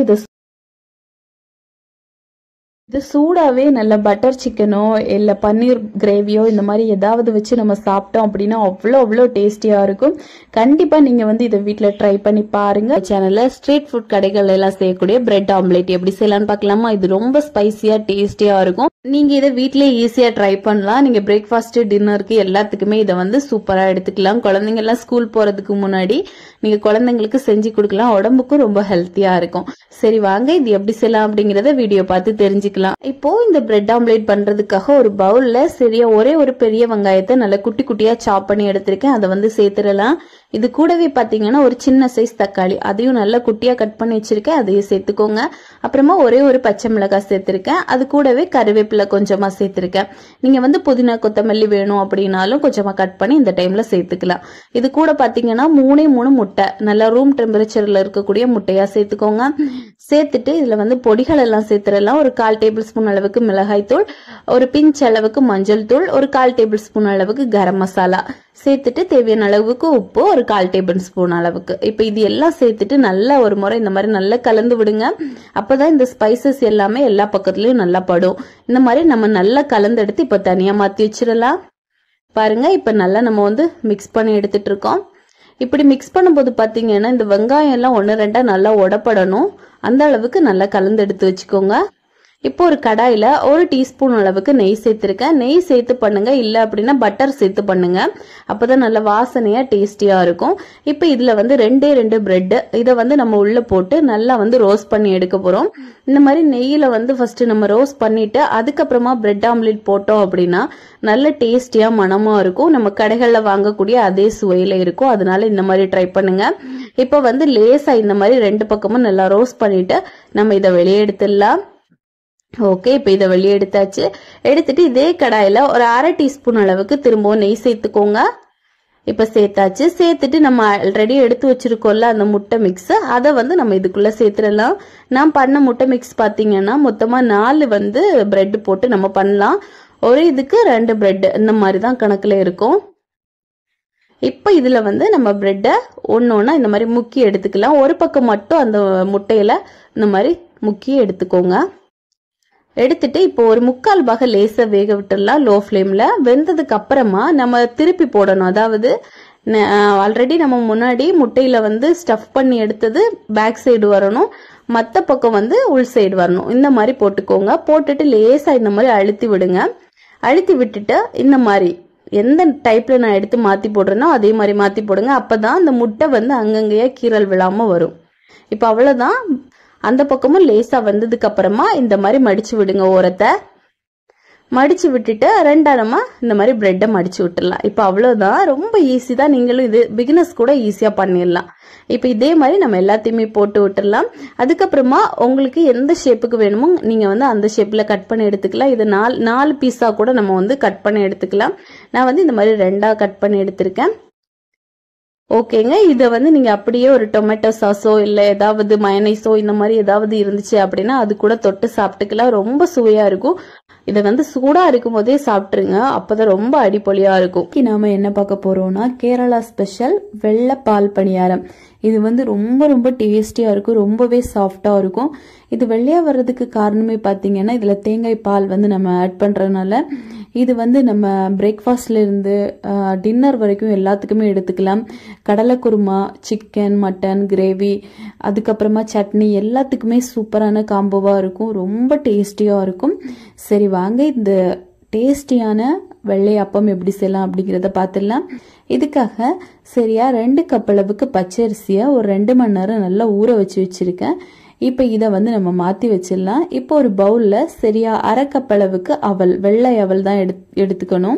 இது சூடாவே நல்ல பட்டர் சிக்கனோ இல்ல பன்னீர் கிரேவியோ இந்த மாதிரி ஏதாவது வச்சு நம்ம சாப்பிட்டோம் அப்படின்னா அவ்வளோ டேஸ்டியா இருக்கும். கண்டிப்பா நீங்க வந்து இதை வீட்டுல ட்ரை பண்ணி பாருங்க. சேனல்ல ஸ்ட்ரீட் ஃபுட் கடைகள் எல்லாம் செய்யக்கூடிய பிரெட் ஆம்லேட் எப்படி செய்யலாம்னு பார்க்கலாமா? இது ரொம்ப ஸ்பைசியா டேஸ்டியா இருக்கும். நீங்க இதை வீட்லயே ஈஸியா ட்ரை பண்ணலாம். நீங்க பிரேக்ஃபாஸ்ட் டின்னருக்கு எல்லாத்துக்குமே இதை வந்து சூப்பரா எடுத்துக்கலாம். குழந்தைங்க எல்லாம் ஸ்கூல் போறதுக்கு முன்னாடி நீங்க குழந்தைங்களுக்கு செஞ்சு கொடுக்கலாம். உடம்புக்கும் ரொம்ப ஹெல்த்தியா இருக்கும். சரி வாங்க இது எப்படி செய்யலாம் அப்படிங்கறத வீடியோ பார்த்து தெரிஞ்சுக்கலாம். இப்போ இந்த பிரெட் ஆம்லேட் பண்றதுக்காக ஒரு பவுல்ல சரியா ஒரே ஒரு பெரிய வெங்காயத்தை நல்லா குட்டி குட்டியா சாப் பண்ணி எடுத்திருக்கேன். அதை வந்து சேர்த்துடலாம். இது கூடவே பாத்தீங்கன்னா ஒரு சின்ன சைஸ் தக்காளி அதையும் நல்லா குட்டியா கட் பண்ணி வச்சிருக்கேன். அதையும் சேர்த்துக்கோங்க. அப்புறமா ஒரே ஒரு பச்சை மிளகாய் சேர்த்திருக்கேன். அது கூடவே கருவேப்பிலை கொஞ்சமா சேர்த்திருக்கேன். நீங்க வந்து புதினா கொத்தமல்லி வேணும் அப்படின்னாலும் கொஞ்சமா கட் பண்ணி இந்த டைம்ல சேர்த்துக்கலாம். இது கூட பாத்தீங்கன்னா 3 முட்டை நல்லா ரூம் டெம்பரேச்சர்ல இருக்கக்கூடிய முட்டையா சேர்த்துக்கோங்க. சேர்த்துட்டு இதுல வந்து பொடிகள் எல்லாம் சேர்த்துடலாம். ஒரு 1/4 டேபிள் ஸ்பூன் அளவுக்கு மிளகாய் தூள், ஒரு பிஞ்ச் அளவுக்கு மஞ்சள் தூள், ஒரு 1/4 டேபிள் ஸ்பூன் அளவுக்கு கரம் மசாலா சேர்த்துட்டு தேவையான அளவுக்கு உப்பு ஒரு 1/4 டேபிள் ஸ்பூன் அளவுக்கு. இப்ப இது எல்லாம் சேர்த்துட்டு நல்லா ஒரு முறை இந்த மாதிரி நல்லா கலந்து விடுங்க. அப்பதான் இந்த ஸ்பைசஸ் எல்லாமே எல்லா பக்கத்துலயும் நல்லா படும். இந்த மாதிரி நம்ம நல்லா கலந்து எடுத்து இப்ப தனியா மாத்தி வச்சிடலாம். பாருங்க இப்ப நல்லா நம்ம வந்து மிக்ஸ் பண்ணி எடுத்துட்டு இருக்கோம். இப்படி மிக்ஸ் பண்ணும்போது பாத்தீங்கன்னா இந்த வெங்காயம் எல்லாம் 1-2 நல்லா உடப்படணும். அந்த அளவுக்கு நல்லா கலந்து எடுத்து வச்சுக்கோங்க. இப்போ ஒரு கடாயில 1 டீஸ்பூன் அளவுக்கு நெய் சேர்த்திருக்கேன். நெய் சேர்த்து பண்ணுங்க. இல்ல அப்படின்னா பட்டர் சேர்த்து பண்ணுங்க. அப்பதான் நல்ல வாசனையா டேஸ்டியா இருக்கும். இப்போ இதுல வந்து 2 பிரெட் இதை வந்து நம்ம உள்ள போட்டு நல்லா வந்து ரோஸ்ட் பண்ணி எடுக்க போறோம். இந்த மாதிரி நெய்யில வந்து ஃபர்ஸ்ட் நம்ம ரோஸ்ட் பண்ணிட்டு அதுக்கப்புறமா பிரெட் ஆம்லேட் போட்டோம் அப்படின்னா நல்ல டேஸ்டியா மனமா இருக்கும். நம்ம கடைகள்ல வாங்கக்கூடிய அதே சுவையில இருக்கும். அதனால இந்த மாதிரி ட்ரை பண்ணுங்க. இப்போ வந்து லேசா இந்த மாதிரி 2 பக்கமும் நல்லா ரோஸ்ட் பண்ணிட்டு நம்ம இதை வெளியே எடுத்துடலாம். ஓகே இப்ப இதை வெளியே எடுத்தாச்சு. எடுத்துட்டு இதே கடாயில ஒரு 1/2 டீஸ்பூன் அளவுக்கு திரும்பவும் நெய் சேர்த்துக்கோங்க. இப்ப சேர்த்தாச்சு. சேர்த்துட்டு நம்ம ஆல்ரெடி எடுத்து வச்சிருக்கோம்ல அந்த முட்டை மிக்ஸ் அதை வந்து நம்ம இதுக்குள்ள சேர்த்துடலாம். நான் பண்ண முட்டை மிக்ஸ் பாத்தீங்கன்னா மொத்தமா 4 வந்து பிரெட் போட்டு நம்ம பண்ணலாம். ஒரு இதுக்கு 2 பிரெட் இந்த மாதிரிதான் கணக்குல இருக்கும். இப்ப இதுல வந்து நம்ம பிரெட்டை ஒன்னொன்னா இந்த மாதிரி முக்கி எடுத்துக்கலாம். ஒரு பக்கம் மட்டும் அந்த முட்டையில இந்த மாதிரி முக்கி எடுத்துக்கோங்க. எடுத்துட்டு இப்போ ஒரு 3/4 பாகம் லேசா வேக விட்டுடலாம் லோ ஃப்ளேம்ல. வெந்ததுக்கு அப்புறமா நம்ம திருப்பி போடணும். அதாவது ஆல்ரெடி நம்ம முன்னாடி முட்டையில வந்து ஸ்டஃப் பண்ணி எடுத்தது பேக் சைடு வரணும், மற்ற பக்கம் வந்து உள் சைடு வரணும். இந்த மாதிரி போட்டுக்கோங்க. போட்டுட்டு லேசா இந்த மாதிரி அழுத்தி விடுங்க. அழுத்தி விட்டுட்டு இந்த மாதிரி எந்த டைப்ல நான் எடுத்து மாத்தி போடுறேனோ அதே மாதிரி மாத்தி போடுங்க. அப்பதான் அந்த முட்டை வந்து அங்கங்கேயே கீறல் விழாம வரும். இப்ப அவ்வளவுதான். அந்த பக்கமும் லேசா வந்ததுக்கு அப்புறமா இந்த மாதிரி மடிச்சு விடுங்க. ஓரத்தை மடிச்சு விட்டுட்டு ரெண்டாயிரமா இந்த மாதிரி பிரெட்டை மடிச்சு விட்டுடலாம். இப்போ அவ்வளவுதான். ரொம்ப ஈஸி தான். நீங்களும் இது பிகினர்ஸ் கூட ஈஸியா பண்ணிடலாம். இப்போ இதே மாதிரி நம்ம எல்லாத்தையுமே போட்டு விட்டுடலாம். அதுக்கப்புறமா உங்களுக்கு எந்த ஷேப்புக்கு வேணுமோ நீங்க வந்து அந்த ஷேப்ல கட் பண்ணி எடுத்துக்கலாம். இது நாலு பீஸா கூட நம்ம வந்து கட் பண்ணி எடுத்துக்கலாம். நான் வந்து இந்த மாதிரி 2ஆ கட் பண்ணி எடுத்திருக்கேன். ஓகேங்க. இதை வந்து நீங்க அப்படியே ஒரு டொமேட்டோ சாஸோ இல்ல ஏதாவது மயனைஸோ இந்த மாதிரி ஏதாவது இருந்துச்சு அப்படின்னா அது கூட தொட்டு சாப்பிட்டுக்கலாம். ரொம்ப சுவையா இருக்கும். இதை வந்து சூடா இருக்கும் போதே சாப்பிட்டுருங்க. அப்பதான் ரொம்ப அடிப்பொலியா இருக்கும். நாம என்ன பார்க்க போறோம்னா கேரளா ஸ்பெஷல் வெள்ளை பால் பணியாரம். இது வந்து ரொம்ப ரொம்ப டேஸ்டியா இருக்கும். ரொம்பவே சாஃப்டா இருக்கும். இது வெள்ளையா வர்றதுக்கு காரணமே பாத்தீங்கன்னா இதுல தேங்காய் பால் வந்து நம்ம ஆட் பண்றதுனால இது வந்து நம்ம பிரேக்ஃபாஸ்ட்ல இருந்து டின்னர் வரைக்கும் எல்லாத்துக்குமே எடுத்துக்கலாம். கடலை குருமா, சிக்கன், மட்டன் கிரேவி, அதுக்கப்புறமா சட்னி எல்லாத்துக்குமே சூப்பரான காம்போவா இருக்கும். ரொம்ப டேஸ்டியா இருக்கும். சரி வாங்க இந்த டேஸ்டியான வெள்ளை அப்பம் எப்படி செய்யலாம் அப்படிங்கிறத பார்த்துடலாம். இதுக்காக சரியா 2 கப் அளவுக்கு பச்சரிசியை ஒரு 2 மணி நேரம் நல்லா ஊற வச்சிருக்கேன். இப்போ இதை வந்து நம்ம மாற்றி வச்சிடலாம். இப்போ ஒரு பவுலில் சரியா 1/2 கப் அளவுக்கு அவல், வெள்ளை அவல் தான் எடுத்துக்கணும்.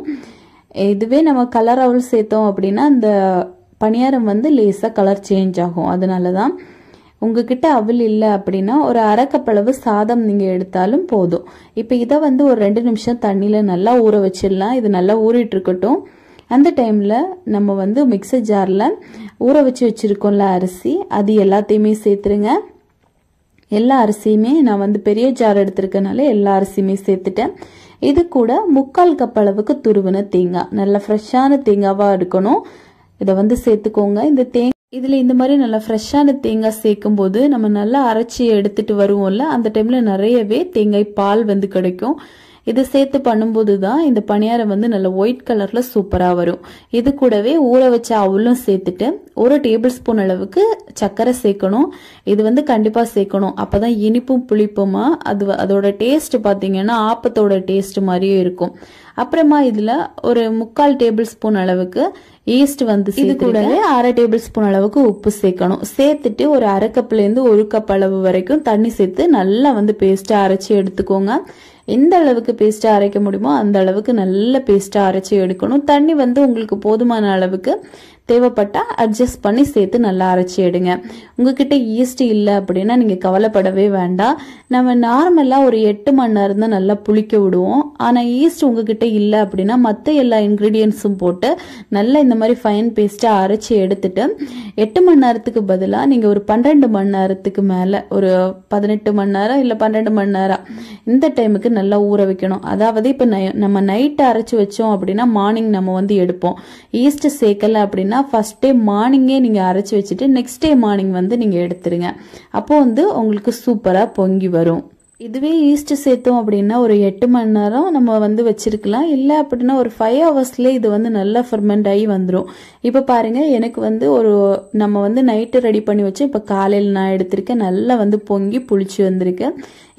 இதுவே நம்ம கலர் அவல் சேர்த்தோம் அப்படின்னா அந்த பணியாரம் வந்து லேசாக கலர் சேஞ்ச் ஆகும். அதனால தான் உங்ககிட்ட அவல் இல்லை அப்படின்னா ஒரு 1/2 கப் அளவு சாதம் நீங்கள் எடுத்தாலும் போதும். இப்போ இதை வந்து ஒரு 2 நிமிஷம் தண்ணியில் நல்லா ஊற வச்சிடலாம். இது நல்லா ஊறிட்டு இருக்கட்டும். அந்த டைமில் நம்ம வந்து மிக்சர் ஜாரில் ஊற வச்சிருக்கோம்ல அரிசி, அது எல்லாத்தையுமே சேர்த்துருங்க. எல்லா அரிசியுமே நான் வந்து பெரிய ஜார் எடுத்திருக்கனால எல்லா அரிசியுமே சேர்த்துட்டேன். இது கூட 3/4 கப் அளவுக்கு துருவின தேங்காய், நல்ல ஃப்ரெஷ்ஷான தேங்காவா இருக்கணும். இதை வந்து சேர்த்துக்கோங்க. இதுல இந்த மாதிரி நல்லா ஃப்ரெஷ்ஷான தேங்காய் சேர்க்கும் போது நம்ம நல்லா அரைச்சி எடுத்துட்டு வருவோம்ல, அந்த டைம்ல நிறையவே தேங்காய் பால் வந்து கிடைக்கும். இதை சேர்த்து பண்ணும்போது தான் இந்த பணியாரம் வந்து நல்ல ஒயிட் கலர்ல சூப்பரா வரும். இது கூடவே ஊற வச்ச அவலும் சேர்த்துட்டு 1 டேபிள் ஸ்பூன் அளவுக்கு சர்க்கரை சேர்க்கணும். இது வந்து கண்டிப்பா சேர்க்கணும். அப்பதான் இனிப்பும் புளிப்புமா அதோட டேஸ்ட் பாத்தீங்கன்னா ஆப்பத்தோட டேஸ்ட் மாதிரியே இருக்கும். அப்புறமா இதுல ஒரு 3/4 டேபிள் ஸ்பூன் அளவுக்கு ஈஸ்ட் வந்து இது கூடவே 1/2 டேபிள் ஸ்பூன் அளவுக்கு உப்பு சேர்க்கணும். சேர்த்துட்டு ஒரு 1/2 கப்ல இருந்து 1 கப் அளவு வரைக்கும் தண்ணி சேர்த்து நல்லா வந்து பேஸ்டா அரைச்சி எடுத்துக்கோங்க. எந்த அளவுக்கு பேஸ்டா அரைக்க முடியுமோ அந்த அளவுக்கு நல்ல பேஸ்டா அரைச்சி எடுக்கணும். தண்ணி வந்து உங்களுக்கு போதுமான அளவுக்கு தேவைப்பட்டா அட்ஜஸ்ட் பண்ணி சேர்த்து நல்லா அரைச்சி எடுங்க. உங்ககிட்ட ஈஸ்ட் இல்லை அப்படின்னா நீங்க கவலைப்படவே வேண்டாம். நம்ம நார்மலா ஒரு 8 மணி நேரம் தான் நல்லா புளிக்க விடுவோம். ஆனா ஈஸ்ட் உங்ககிட்ட இல்லை அப்படின்னா மற்ற எல்லா இன்கிரீடியன்ஸும் போட்டு நல்லா இந்த மாதிரி ஃபைன் பேஸ்டா அரைச்சி எடுத்துட்டு 8 மணி நேரத்துக்கு பதிலா நீங்க ஒரு 12 மணி நேரத்துக்கு மேல ஒரு 18 மணி நேரம் இல்ல 12 மணி நேரம் இந்த டைமுக்கு நல்லா ஊற வைக்கணும். அதாவது இப்ப நம்ம நைட் அரைச்சு வச்சோம் அப்படின்னா மார்னிங் நம்ம வந்து எடுப்போம். ஈஸ்ட் சேர்க்கல அப்படின்னா ஃபர்ஸ்ட் டே மார்னிங்கே நீங்க அரைச்சு வச்சுட்டு நெக்ஸ்ட் டே மார்னிங் வந்து நீங்க எடுத்துருங்க. அப்போ வந்து உங்களுக்கு சூப்பரா பொங்கி வரும். இதுவே ஈஸ்ட் சேர்த்தோம் அப்படின்னா ஒரு 8 மணி நேரம் நம்ம வந்து வச்சிருக்கலாம். இல்லை அப்படின்னா ஒரு 5 ஹவர்ஸ்ல இது வந்து நல்லா ஃபெர்மெண்ட் ஆகி வந்துடும். இப்போ பாருங்க எனக்கு வந்து நம்ம வந்து நைட்டு ரெடி பண்ணி வச்சு இப்போ காலையில் நான் எடுத்திருக்கேன். நல்லா வந்து பொங்கி புளிச்சு வந்திருக்கு.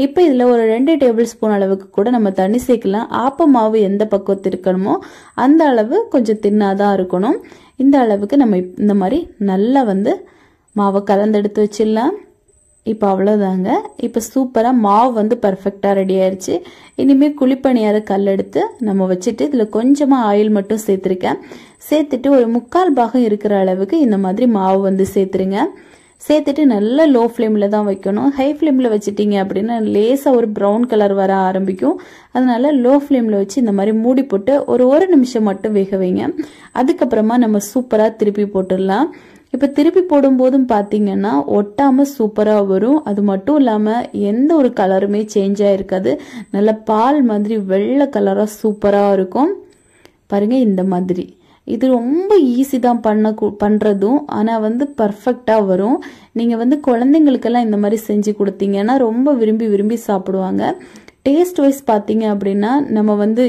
இப்போ இதில் ஒரு 2 டேபிள் ஸ்பூன் அளவுக்கு கூட நம்ம தண்ணி சேர்க்கலாம். ஆப்ப மாவு எந்த பக்கத்து இருக்கணுமோ அந்த அளவு கொஞ்சம் தின்னாதான் இருக்கணும். இந்த அளவுக்கு நம்ம இந்த மாதிரி நல்லா வந்து மாவை கலந்தெடுத்து வச்சிடலாம். இப்போ அவ்வளோதாங்க. இப்போ சூப்பராக மாவு வந்து பர்ஃபெக்டாக ரெடி ஆயிடுச்சு. இனிமேல் குழிப்பணியார கல் எடுத்து நம்ம வச்சுட்டு இதில் கொஞ்சமாக ஆயில் மட்டும் சேர்த்துருக்கேன். சேர்த்துட்டு ஒரு 3/4 பாகம் இருக்கிற அளவுக்கு இந்த மாதிரி மாவு வந்து சேர்த்துருங்க. சேர்த்துட்டு நல்லா லோ ஃப்ளேமில் தான் வைக்கணும். ஹை ஃப்ளேமில் வச்சுட்டீங்க அப்படின்னா லேசாக ஒரு ப்ரௌன் கலர் வர ஆரம்பிக்கும். அதனால லோ ஃப்ளேமில் வச்சு இந்த மாதிரி மூடி போட்டு ஒரு நிமிஷம் மட்டும் வேக வைங்க. அதுக்கப்புறமா நம்ம சூப்பராக திருப்பி போட்டுடலாம். இப்போ திருப்பி போடும்போதும் பார்த்தீங்கன்னா ஒட்டாம சூப்பராக வரும். அது மட்டும் இல்லாமல் எந்த ஒரு கலருமே சேஞ்ச் ஆகிருக்காது. நல்ல பால் மாதிரி வெள்ளை கலராக சூப்பராக இருக்கும். பாருங்க இந்த மாதிரி. இது ரொம்ப ஈஸி தான் பண்ணுறதும். ஆனால் வந்து பர்ஃபெக்டாக வரும். நீங்கள் வந்து குழந்தைங்களுக்கெல்லாம் இந்த மாதிரி செஞ்சு கொடுத்தீங்கன்னா ரொம்ப விரும்பி சாப்பிடுவாங்க. டேஸ்ட் வைஸ் பார்த்தீங்க அப்படின்னா நம்ம வந்து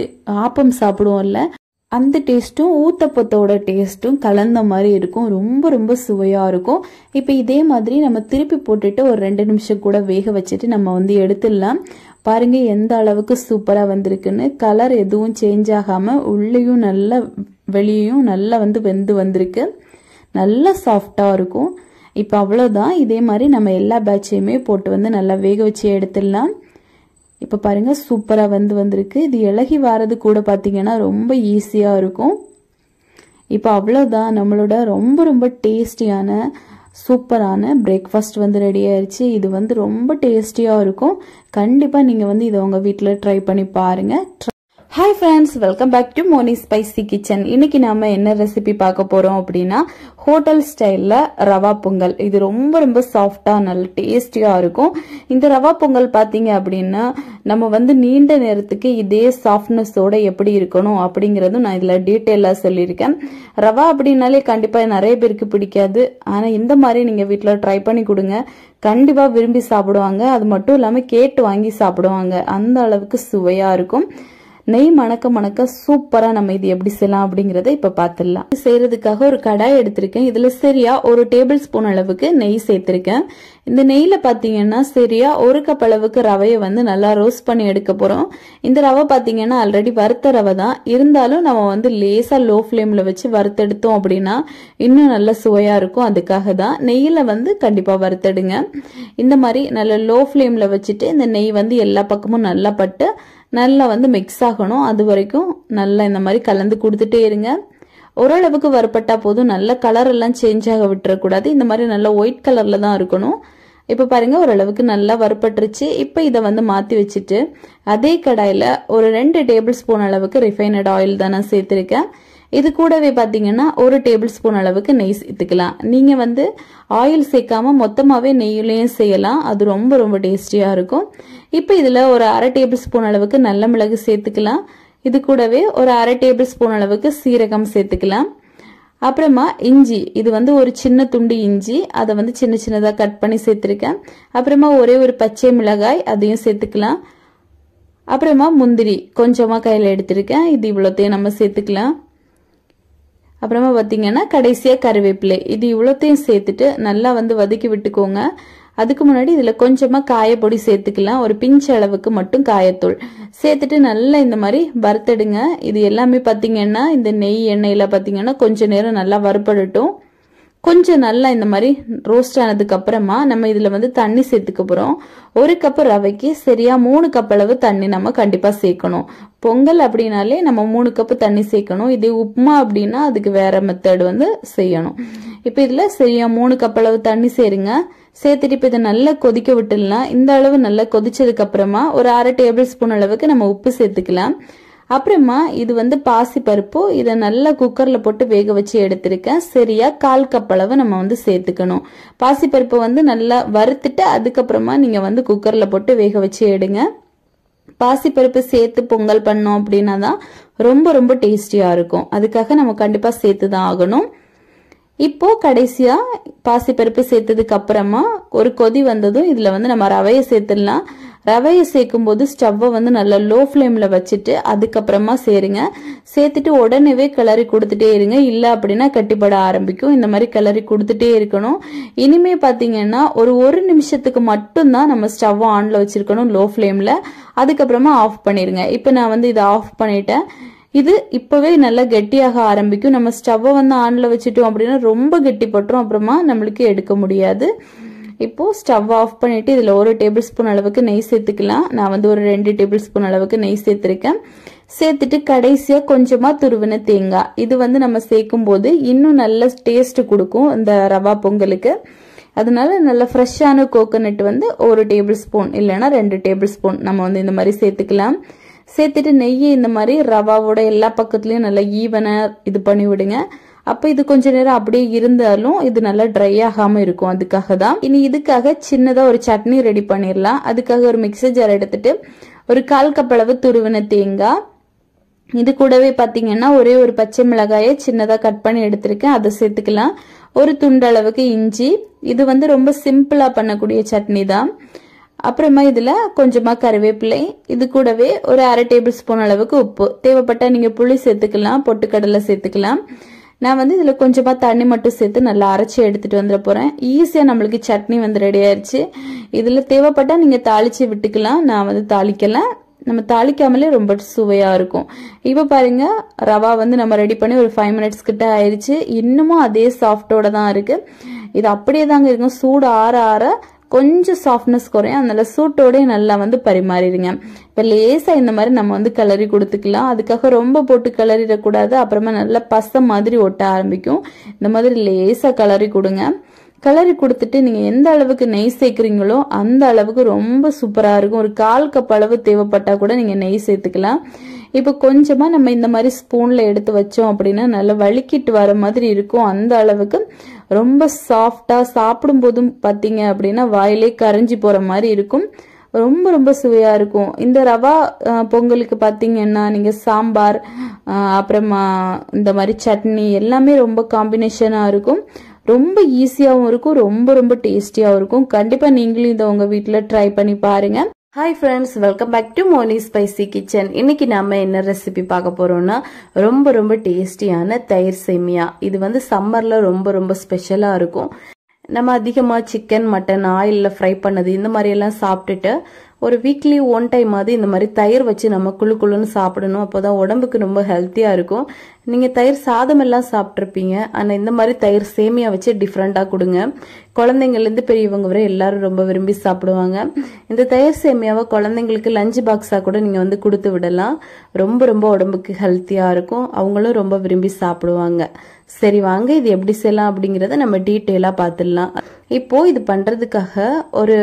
ஆப்பம் சாப்பிடுவோம்ல, அந்த டேஸ்ட்டும் ஊத்தப்பத்தோட டேஸ்ட்டும் கலந்த மாதிரி இருக்கும். ரொம்ப ரொம்ப சுவையாக இருக்கும். இப்போ இதே மாதிரி நம்ம திருப்பி போட்டுட்டு ஒரு 2 நிமிஷம் கூட வேக வச்சுட்டு நம்ம வந்து எடுத்துடலாம். பாருங்க எந்த அளவுக்கு சூப்பராக வந்திருக்குன்னு. கலர் எதுவும் சேஞ்ச் ஆகாமல் உள்ளேயும் நல்லா வெளியேயும் நல்லா வந்து வெந்து வந்திருக்கு. நல்லா சாஃப்டாக இருக்கும். இப்போ அவ்வளோதான். இதே மாதிரி நம்ம எல்லா பேட்சையுமே போட்டு வந்து நல்லா வேக வச்சு எடுத்துடலாம். இப்போ பாருங்க சூப்பராக வந்திருக்கு. இது இலகி வாரது கூட பார்த்தீங்கன்னா ரொம்ப ஈஸியாக இருக்கும். இப்போ அவ்வளோதான். நம்மளோட ரொம்ப ரொம்ப டேஸ்டியான சூப்பரான பிரேக்ஃபாஸ்ட் வந்து ரெடி ஆயிடுச்சு. இது வந்து ரொம்ப டேஸ்டியாக இருக்கும். கண்டிப்பாக நீங்கள் வந்து இதை உங்கள் வீட்டில் ட்ரை பண்ணி பாருங்கள். Hi friends, welcome back to Moni spicy kitchen. இன்னைக்கு நாம என்ன ரெசிபி பார்க்க போறோம் அப்படின்னா ஹோட்டல் ஸ்டைல்ல ரவா பொங்கல். இது ரொம்ப ரொம்ப சாஃப்டா நல்ல டேஸ்டியா இருக்கும். இந்த ரவா பொங்கல் பாத்தீங்க அப்படின்னா நம்ம வந்து நீண்ட நேரத்துக்கு இதே சாஃப்ட்னஸோட எப்படி இருக்கணும் அப்படிங்கறதும் நான் இதுல டீட்டெயிலா சொல்லியிருக்கேன். ரவா அப்படின்னாலே கண்டிப்பா நிறைய பேருக்கு பிடிக்காது. ஆனா இந்த மாதிரி நீங்க வீட்டுல ட்ரை பண்ணி கொடுங்க, கண்டிப்பா விரும்பி சாப்பிடுவாங்க. அது மட்டும் இல்லாம கேட்டு வாங்கி சாப்பிடுவாங்க. அந்த அளவுக்கு சுவையா இருக்கும். நெய் மணக்க மணக்க சூப்பரா நம்ம இது எப்படி செய்யலாம் அப்படிங்கறத இப்ப பாத்துடலாம். செய்யறதுக்காக ஒரு கடாய் எடுத்திருக்கேன். இதுல சரியா 1 டேபிள் ஸ்பூன் அளவுக்கு நெய் சேர்த்திருக்கேன். இந்த நெய்ல பாத்தீங்கன்னா சரியா 1 கப் அளவுக்கு ரவையை வந்து நல்லா ரோஸ்ட் பண்ணி எடுக்க போறோம். இந்த ரவை பாத்தீங்கன்னா ஆல்ரெடி வறுத்த ரவை தான். இருந்தாலும் நம்ம வந்து லேசா லோ ஃபிளேம்ல வச்சு வறுத்தெடுத்தோம் அப்படின்னா இன்னும் நல்ல சுவையா இருக்கும். அதுக்காக தான் நெய்யில வந்து கண்டிப்பா வறுத்தெடுங்க. இந்த மாதிரி நல்ல லோ ஃபிளேம்ல வச்சுட்டு இந்த நெய் வந்து எல்லா பக்கமும் நல்லா பட்டு நல்லா வந்து மிக்ஸ் ஆகணும். அது வரைக்கும் நல்லா இந்த மாதிரி கலந்து கொடுத்துட்டே இருங்க. ஓரளவுக்கு வறுப்பட்டா போதும். நல்ல கலர் எல்லாம் சேஞ்ச் ஆக விட்டுறக்கூடாது. இந்த மாதிரி நல்ல ஒயிட் கலர்ல தான் இருக்கணும். இப்ப பாருங்க ஓரளவுக்கு நல்லா வறுப்பட்டுருச்சு. இப்ப இதை வந்து மாத்தி வச்சுட்டு அதே கடாயில ஒரு 2 டேபிள் ஸ்பூன் அளவுக்கு ரிஃபைனட் ஆயில் தான் நான் சேர்த்திருக்கேன். இது கூடவே பாத்தீங்கன்னா 1 டேபிள் ஸ்பூன் அளவுக்கு நெய் சேர்த்துக்கலாம். நீங்க வந்து ஆயில் சேர்க்காம மொத்தமாவே நெய்யிலையும் செய்யலாம். அது ரொம்ப ரொம்ப டேஸ்டியா இருக்கும். இப்ப இதுல ஒரு 1/2 டேபிள் ஸ்பூன் அளவுக்கு நல்ல மிளகு சேர்த்துக்கலாம். இது கூடவே ஒரு 1/2 டேபிள் ஸ்பூன் அளவுக்கு சீரகம் சேர்த்துக்கலாம். அப்புறமா இஞ்சி, இது வந்து ஒரு சின்ன துண்டு இஞ்சி, அதை வந்து சின்ன சின்னதா கட் பண்ணி சேர்த்திருக்கேன். அப்புறமா ஒரே ஒரு பச்சை மிளகாய், அதையும் சேர்த்துக்கலாம். அப்புறமா முந்திரி கொஞ்சமா கையில எடுத்திருக்கேன். இது இவ்வளோத்தையும் நம்ம சேர்த்துக்கலாம். அப்புறமா பாத்தீங்கன்னா கடைசியா கருவேப்பிலை, இது இவ்வளோத்தையும் சேர்த்துட்டு நல்லா வந்து வதக்கி விட்டுக்கோங்க. அதுக்கு முன்னாடி இதுல கொஞ்சமா காயப்பொடி சேர்த்துக்கலாம். ஒரு பிஞ்ச் அளவுக்கு மட்டும் காயத்தூள் சேர்த்துட்டு நல்லா இந்த மாதிரி வறுத்தெடுங்க. இது எல்லாமே பாத்தீங்கன்னா இந்த நெய் எண்ணெயில பாத்தீங்கன்னா கொஞ்ச நேரம் நல்லா வறுப்படட்டும். கொஞ்சம் நல்லா இந்த மாதிரி ரோஸ்ட் ஆனதுக்கு அப்புறமா நம்ம இதுல வந்து தண்ணி சேர்த்துக்க போறோம். 1 கப் ரவைக்கு சரியா 3 கப் அளவு தண்ணி நம்ம கண்டிப்பா சேர்க்கணும். பொங்கல் அப்படின்னாலே நம்ம 3 கப் தண்ணி சேர்க்கணும். இதே உப்புமா அப்படின்னா அதுக்கு வேற மெத்தட் வந்து செய்யணும். இப்ப இதுல சரியா 3 கப் அளவு தண்ணி சேருங்க. சேர்த்துட்டு இப்ப இதை நல்லா கொதிக்க விட்டுடலாம். இந்த அளவு நல்லா கொதிச்சதுக்கு அப்புறமா ஒரு 1/2 டேபிள் ஸ்பூன் அளவுக்கு நம்ம உப்பு சேர்த்துக்கலாம். அப்புறமா இது வந்து பாசி பருப்பு, இதை நல்லா குக்கர்ல போட்டு வேக வச்சு எடுத்திருக்கேன். சரியா 1/4 கப் அளவு நம்ம வந்து சேர்த்துக்கணும். பாசி பருப்பு வந்து நல்லா வறுத்துட்டு அதுக்கப்புறமா நீங்க வந்து குக்கர்ல போட்டு வேக வச்சு எடுங்க. பாசி பருப்பு சேர்த்து பொங்கல் பண்ணோம் அப்படின்னா தான் ரொம்ப ரொம்ப டேஸ்டியா இருக்கும். அதுக்காக நம்ம கண்டிப்பா சேர்த்துதான் ஆகணும். இப்போ கடைசியா பாசிப்பருப்பு சேர்த்ததுக்கு அப்புறமா ஒரு கொதி வந்ததும் இதுல வந்து நம்ம ரவையை சேர்த்துடலாம். ரவையை சேர்க்கும் போது ஸ்டவ்வை வந்து நல்லா லோ ஃபிளேம்ல வச்சுட்டு அதுக்கப்புறமா சேருங்க. சேர்த்துட்டு உடனே கிளறி கொடுத்துட்டே இருங்க. இல்ல அப்படின்னா கட்டிப்பட ஆரம்பிக்கும். இந்த மாதிரி கிளறி கொடுத்துட்டே இருக்கணும். இனிமே பாத்தீங்கன்னா ஒரு நிமிஷத்துக்கு மட்டும்தான் நம்ம ஸ்டவ் ஆன்ல வச்சிருக்கணும், லோ ஃபிளேம்ல. அதுக்கப்புறமா ஆஃப் பண்ணிருங்க. இப்ப நான் வந்து இதை ஆஃப் பண்ணிட்டேன். இது இப்பவே நல்லா கெட்டியாக ஆரம்பிக்கும். நம்ம ஸ்டவ்வை வந்து ஆன்ல வச்சுட்டோம் அப்படின்னா ரொம்ப கெட்டிப்பட்டுரும். அப்புறமா நம்மளுக்கு எடுக்க முடியாது. இப்போ ஸ்டவ் ஆஃப் பண்ணிட்டு இதுல 1 டேபிள் ஸ்பூன் அளவுக்கு நெய் சேர்த்துக்கலாம். நான் வந்து ஒரு 2 டேபிள் ஸ்பூன் அளவுக்கு நெய் சேர்த்திருக்கேன். சேர்த்துட்டு கடைசியா கொஞ்சமா துருவின தேங்காய், இது வந்து நம்ம சேர்க்கும் போது இன்னும் நல்ல டேஸ்ட் கொடுக்கும் இந்த ரவா பொங்கலுக்கு. அதனால நல்ல ஃப்ரெஷ்ஷான கோகோனட் வந்து 1 டேபிள் ஸ்பூன் இல்லைன்னா 2 டேபிள் ஸ்பூன் நம்ம வந்து இந்த மாதிரி சேர்த்துக்கலாம். சேர்த்துட்டு நெய்யை இந்த மாதிரி ரவாவோட எல்லா பக்கத்துலயும் நல்லா ஈவனா இது பண்ணி விடுங்க. அப்ப இது கொஞ்ச நேரம் அப்படியே இருந்தாலும் இது நல்லா ட்ரை ஆகாம இருக்கும். அதுக்காக தான். இனி இதுக்காக சின்னதா ஒரு சட்னி ரெடி பண்ணிடலாம். அதுக்காக ஒரு மிக்சர் ஜார் எடுத்துட்டு ஒரு 1/4 கப் அளவு துருவின தேங்காய், இது கூடவே பாத்தீங்கன்னா ஒரே ஒரு பச்சை மிளகாயை சின்னதா கட் பண்ணி எடுத்திருக்கேன், அதை சேர்த்துக்கலாம். ஒரு துண்டு அளவுக்கு இஞ்சி, இது வந்து ரொம்ப சிம்பிளா பண்ணக்கூடிய சட்னி தான். அப்புறமா இதில் கொஞ்சமாக கருவேப்பிலை, இது கூடவே ஒரு 1/2 டேபிள் ஸ்பூன் அளவுக்கு உப்பு. தேவைப்பட்டால் நீங்கள் புளி சேர்த்துக்கலாம், பொட்டுக்கடலை சேர்த்துக்கலாம். நான் வந்து இதில் கொஞ்சமாக தண்ணி மட்டும் சேர்த்து நல்லா அரைச்சி எடுத்துகிட்டு வந்துட போகிறேன். ஈஸியாக நம்மளுக்கு சட்னி வந்து ரெடி ஆயிடுச்சு. இதில் தேவைப்பட்டால் நீங்கள் தாளித்து விட்டுக்கலாம். நான் வந்து தாளிக்கலை. நம்ம தாளிக்காமலே ரொம்ப சுவையாக இருக்கும். இப்போ பாருங்க, ரவா வந்து நம்ம ரெடி பண்ணி ஒரு 5 மினிட்ஸ் கிட்ட ஆயிடுச்சு. இன்னமும் அதே சாஃப்டோட தான் இருக்குது. இது அப்படியே தாங்க இருக்கும். சூடு ஆற ஆற கொஞ்சம் சாஃப்ட்னஸ் குறையும். அதனால சூட்டோடய நல்லா வந்து பரிமாறிடுங்க. இப்போ லேசாக இந்த மாதிரி நம்ம வந்து கிளறி கொடுத்துக்கலாம். அதுக்காக ரொம்ப போட்டு கிளறிடக்கூடாது. அப்புறமா நல்லா பசை மாதிரி ஒட்ட ஆரம்பிக்கும். இந்த மாதிரி லேசாக கிளறி கொடுங்க. கிளறி கொடுத்துட்டு நீங்கள் எந்த அளவுக்கு நெய் சேர்க்குறீங்களோ அந்த அளவுக்கு ரொம்ப சூப்பராக இருக்கும். ஒரு 1/4 கப் அளவு தேவைப்பட்டால் கூட நீங்கள் நெய் சேர்த்துக்கலாம். இப்போ கொஞ்சமாக நம்ம இந்த மாதிரி ஸ்பூனில் எடுத்து வச்சோம் அப்படின்னா நல்லா வலிக்கிட்டு வர மாதிரி இருக்கும். அந்த அளவுக்கு ரொம்ப சாஃப்டாக, சாப்பிடும்போதும் பார்த்தீங்க அப்படின்னா வாயிலே கரைஞ்சி போகிற மாதிரி இருக்கும். ரொம்ப ரொம்ப சுவையாக இருக்கும். இந்த ரவா பொங்கலுக்கு பார்த்தீங்கன்னா நீங்கள் சாம்பார், அப்புறமா இந்த மாதிரி சட்னி எல்லாமே ரொம்ப காம்பினேஷனாக இருக்கும். ரொம்ப ஈஸியாகவும் இருக்கும், ரொம்ப ரொம்ப டேஸ்டியாகவும் இருக்கும். கண்டிப்பாக நீங்களும் இதை உங்கள் வீட்டில் ட்ரை பண்ணி பாருங்கள். Hi friends, welcome back to Moni spicy kitchen. இன்னைக்கு நம்ம என்ன ரெசிபி பார்க்க போறோம்னா ரொம்ப ரொம்ப டேஸ்டியான தயிர் சேமியா. இது வந்து சம்மர்ல ரொம்ப ரொம்ப ஸ்பெஷலா இருக்கும். நம்ம அதிகமாக சிக்கன், மட்டன் ஆயிலில் ஃப்ரை பண்ணது இந்த மாதிரியெல்லாம் சாப்பிட்டுட்டு ஒரு வீக்லி 1 டைம் ஆகுது இந்த மாதிரி தயிர் வச்சு நம்ம குழு குழுன்னு சாப்பிடணும். அப்போ தான் உடம்புக்கு ரொம்ப ஹெல்த்தியாக இருக்கும். நீங்கள் தயிர் சாதம் எல்லாம் சாப்பிட்ருப்பீங்க, ஆனால் இந்த மாதிரி தயிர் சேமியா வச்சு டிஃப்ரெண்ட்டாக கொடுங்க. குழந்தைங்கள்லேருந்து பெரியவங்க வரை எல்லாரும் ரொம்ப விரும்பி சாப்பிடுவாங்க. இந்த தயிர் சேமியாவை குழந்தைங்களுக்கு லஞ்ச் பாக்ஸாக கூட நீங்கள் வந்து கொடுத்து விடலாம். ரொம்ப ரொம்ப உடம்புக்கு ஹெல்த்தியாக இருக்கும். அவங்களும் ரொம்ப விரும்பி சாப்பிடுவாங்க. சரி வாங்க, இது எப்படி செய்யலாம் அப்படிங்கிறத நம்ம டீட்டெயிலாக பார்த்துடலாம். இப்போது இது பண்ணுறதுக்காக ஒரு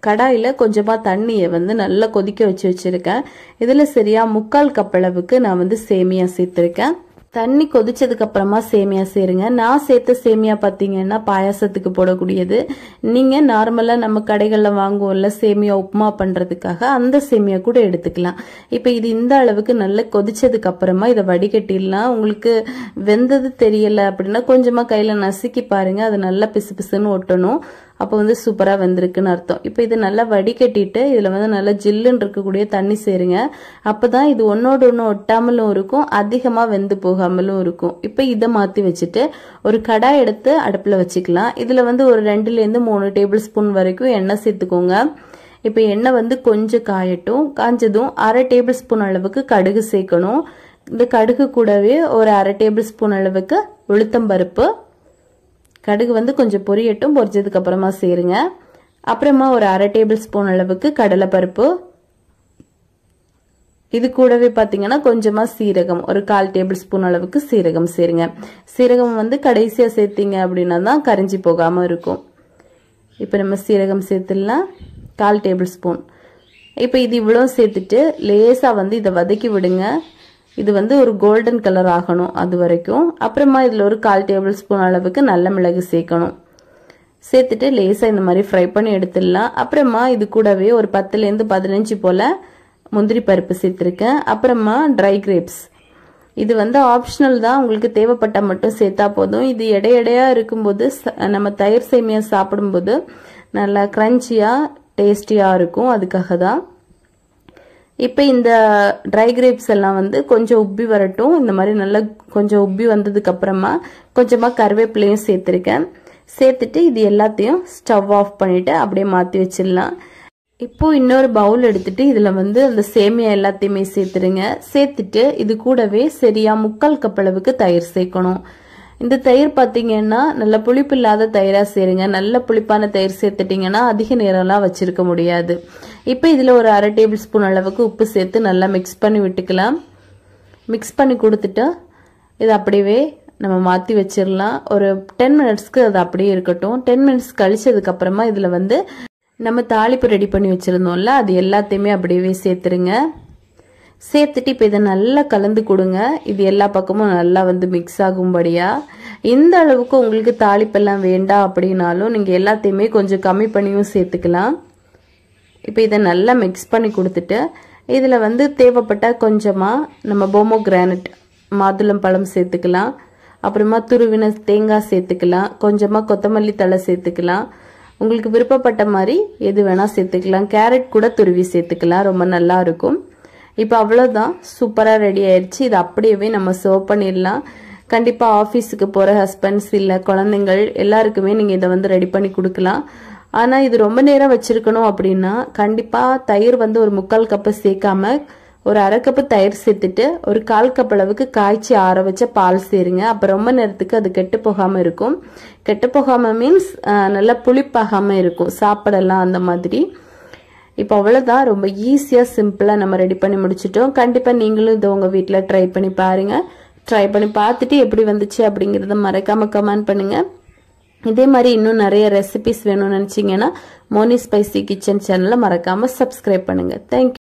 கடாயில் கொஞ்சமாக தண்ணியை வந்து நல்லா கொதிக்க வச்சிருக்கேன். இதில் சரியா 3/4 கப் அளவுக்கு நான் வந்து சேமியா சேர்த்துருக்கேன். தண்ணி கொதிச்சதுக்கு அப்புறமா சேமியா சேருங்க. நான் சேர்த்த சேமியா பார்த்தீங்கன்னா பாயாசத்துக்கு போடக்கூடியது. நீங்கள் நார்மலாக நம்ம கடைகளில் வாங்குவோம்ல சேமியா உப்புமா பண்ணுறதுக்காக, அந்த சேமியா கூட எடுத்துக்கலாம். இப்போ இது இந்த அளவுக்கு நல்லா கொதிச்சதுக்கு அப்புறமா இதை வடிகட்டிடலாம். உங்களுக்கு வெந்தது தெரியலை அப்படின்னா கொஞ்சமாக கையில் நசுக்கி பாருங்க, அது நல்லா பிசு பிசுன்னு ஒட்டணும். அப்போ வந்து சூப்பராக வெந்திருக்குன்னு அர்த்தம். இப்போ இது நல்லா வடிகட்டிட்டு இதில் வந்து நல்லா ஜில்லுன்னு இருக்கக்கூடிய தண்ணி சேருங்க. அப்போ தான் இது ஒன்னோடு ஒன்று ஒட்டாமலும் இருக்கும், அதிகமாக வெந்து போகாமலும் இருக்கும். இப்போ இதை மாற்றி வச்சுட்டு ஒரு கடாய் எடுத்து அடுப்பில் வச்சுக்கலாம். இதில் வந்து ஒரு 2லேருந்து 3 டேபிள் ஸ்பூன் வரைக்கும் எண்ணெய் சேர்த்துக்கோங்க. இப்போ எண்ணெய் வந்து கொஞ்சம் காயட்டும். காஞ்சதும் 1/2 டேபிள் ஸ்பூன் அளவுக்கு கடுகு சேர்க்கணும். இந்த கடுகு கூடவே ஒரு 1/2 டேபிள் ஸ்பூன் அளவுக்கு உளுத்தம்பருப்பு. கடுகு வந்து கொஞ்சம் பொரியட்டும். பொரிச்சதுக்கு அப்புறமா சேருங்க. அப்புறமா ஒரு 1/2 டேபிள் ஸ்பூன் அளவுக்கு கடலைப்பருப்பு. இது கூடவே பார்த்தீங்கன்னா கொஞ்சமாக சீரகம், ஒரு 1/4 டேபிள் ஸ்பூன் அளவுக்கு சீரகம் சேருங்க. சீரகம் வந்து கடைசியாக சேர்த்தீங்க அப்படின்னா தான் கரைஞ்சி போகாமல் இருக்கும். இப்போ நம்ம சீரகம் சேர்த்துடலாம், 1/4 டேபிள் ஸ்பூன். இப்போ இது இவ்வளோ சேர்த்துட்டு லேசாக வந்து இதை வதக்கி விடுங்க. இது வந்து ஒரு கோல்டன் கலர் ஆகணும் அது வரைக்கும். அப்புறமா இதில் ஒரு 1/4 டேபிள் ஸ்பூன் அளவுக்கு நல்ல மிளகு சேர்க்கணும். சேர்த்துட்டு லேசாக இந்த மாதிரி ஃப்ரை பண்ணி எடுத்துடலாம். அப்புறமா இது கூடவே ஒரு 10லேருந்து 15 போல் முந்திரி பருப்பு சேர்த்துருக்கேன். அப்புறமா ட்ரை கிரேப்ஸ். இது வந்து ஆப்ஷனல் தான், உங்களுக்கு தேவைப்பட்டால் மட்டும் சேர்த்தா போதும். இது எடையாக இருக்கும்போது நம்ம தயிர் சேமியா சாப்பிடும்போது நல்லா க்ரன்ச்சியாக டேஸ்டியாக இருக்கும், அதுக்காக தான். இப்போ இந்த ட்ரை கிரேப்ஸ் எல்லாம் வந்து கொஞ்சம் உப்பி வரட்டும். இந்த மாதிரி நல்லா கொஞ்சம் உப்பி வந்ததுக்கு அப்புறமா கொஞ்சமாக கருவேப்பிலையும் சேர்த்துருக்கேன். சேர்த்துட்டு இது எல்லாத்தையும் ஸ்டவ் ஆஃப் பண்ணிவிட்டு அப்படியே மாற்றி வச்சிடலாம். இப்போது இன்னொரு பவுல் எடுத்துட்டு இதில் வந்து அந்த சேமியா எல்லாத்தையுமே சேர்த்துருங்க. சேர்த்துட்டு இது கூடவே சரியா 3/4 கப் அளவுக்கு தயிர் சேர்க்கணும். இந்த தயிர் பார்த்தீங்கன்னா நல்ல புளிப்பு இல்லாத தயிராக சேருங்க. நல்ல புளிப்பான தயிர் சேர்த்துட்டிங்கன்னா அதிக நேரம்லாம் வச்சிருக்க முடியாது. இப்போ இதில் ஒரு 1/2 டேபிள் ஸ்பூன் அளவுக்கு உப்பு சேர்த்து நல்லா மிக்ஸ் பண்ணி விட்டுக்கலாம். மிக்ஸ் பண்ணி கொடுத்துட்டு இது அப்படியே நம்ம மாற்றி வச்சிடலாம். ஒரு 10 மினிட்ஸ்க்கு அது அப்படியே இருக்கட்டும். 10 மினிட்ஸ் கழிச்சதுக்கப்புறமா இதில் வந்து நம்ம தாளிப்பு ரெடி பண்ணி வச்சுருந்தோம்ல, அது எல்லாத்தையுமே அப்படியே சேர்த்துருங்க. சேர்த்துட்டு இப்போ இதை நல்லா கலந்து கொடுங்க. இது எல்லா பக்கமும் நல்லா வந்து மிக்ஸ் ஆகும்படியா. இந்த அளவுக்கு உங்களுக்கு தாளிப்பெல்லாம் வேண்டாம் அப்படின்னாலும் நீங்கள் எல்லாத்தையுமே கொஞ்சம் கம்மி பண்ணியும் சேர்த்துக்கலாம். இப்போ இதை நல்லா மிக்ஸ் பண்ணி கொடுத்துட்டு இதில் வந்து தேவைப்பட்டால் கொஞ்சமாக நம்ம போமோகிரானட் மாதுளம்பழம் சேர்த்துக்கலாம். அப்புறமா துருவின தேங்காய் சேர்த்துக்கலாம். கொஞ்சமாக கொத்தமல்லி தழை சேர்த்துக்கலாம். உங்களுக்கு விருப்பப்பட்ட மாதிரி எது வேணால் சேர்த்துக்கலாம். கேரட் கூட துருவி சேர்த்துக்கலாம், ரொம்ப நல்லா இருக்கும். இப்போ அவ்வளோதான், சூப்பராக ரெடி ஆயிடுச்சு. இது அப்படியே நம்ம சர்வ் பண்ணிடலாம். கண்டிப்பாக ஆஃபீஸுக்கு போகிற ஹஸ்பண்ட்ஸ் இல்லை குழந்தைங்கள் எல்லாருக்குமே நீங்கள் இதை வந்து ரெடி பண்ணி கொடுக்கலாம். ஆனால் இது ரொம்ப நேரம் வச்சுருக்கணும் அப்படின்னா கண்டிப்பாக தயிர் வந்து ஒரு 3/4 கப்பு சேர்க்காம ஒரு 1/2 கப்பு தயிர் சேர்த்துட்டு ஒரு 1/4 கப் அளவுக்கு காய்ச்சி ஆற வச்ச பால் சேருங்க. அப்போ ரொம்ப நேரத்துக்கு அது கெட்டு போகாமல் இருக்கும். கெட்டு போகாமல் மீன்ஸ் நல்லா புளிப்பாகாமல் இருக்கும், சாப்பிடலாம் அந்த மாதிரி. இப்போ அவ்வளோதான், ரொம்ப ஈஸியாக சிம்பிளாக நம்ம ரெடி பண்ணி முடிச்சிட்டோம். கண்டிப்பாக நீங்களும் இதை உங்கள் வீட்டில் ட்ரை பண்ணி பாருங்கள். ட்ரை பண்ணி பார்த்துட்டு எப்படி வந்துச்சு அப்படிங்கிறத மறக்காமல் கமெண்ட் பண்ணுங்கள். இதே மாதிரி இன்னும் நிறைய ரெசிபிஸ் வேணும்னு நினச்சிங்கன்னா மோனி ஸ்பைசி கிச்சன் சேனலை மறக்காமல் சப்ஸ்கிரைப் பண்ணுங்கள். தேங்க்யூ.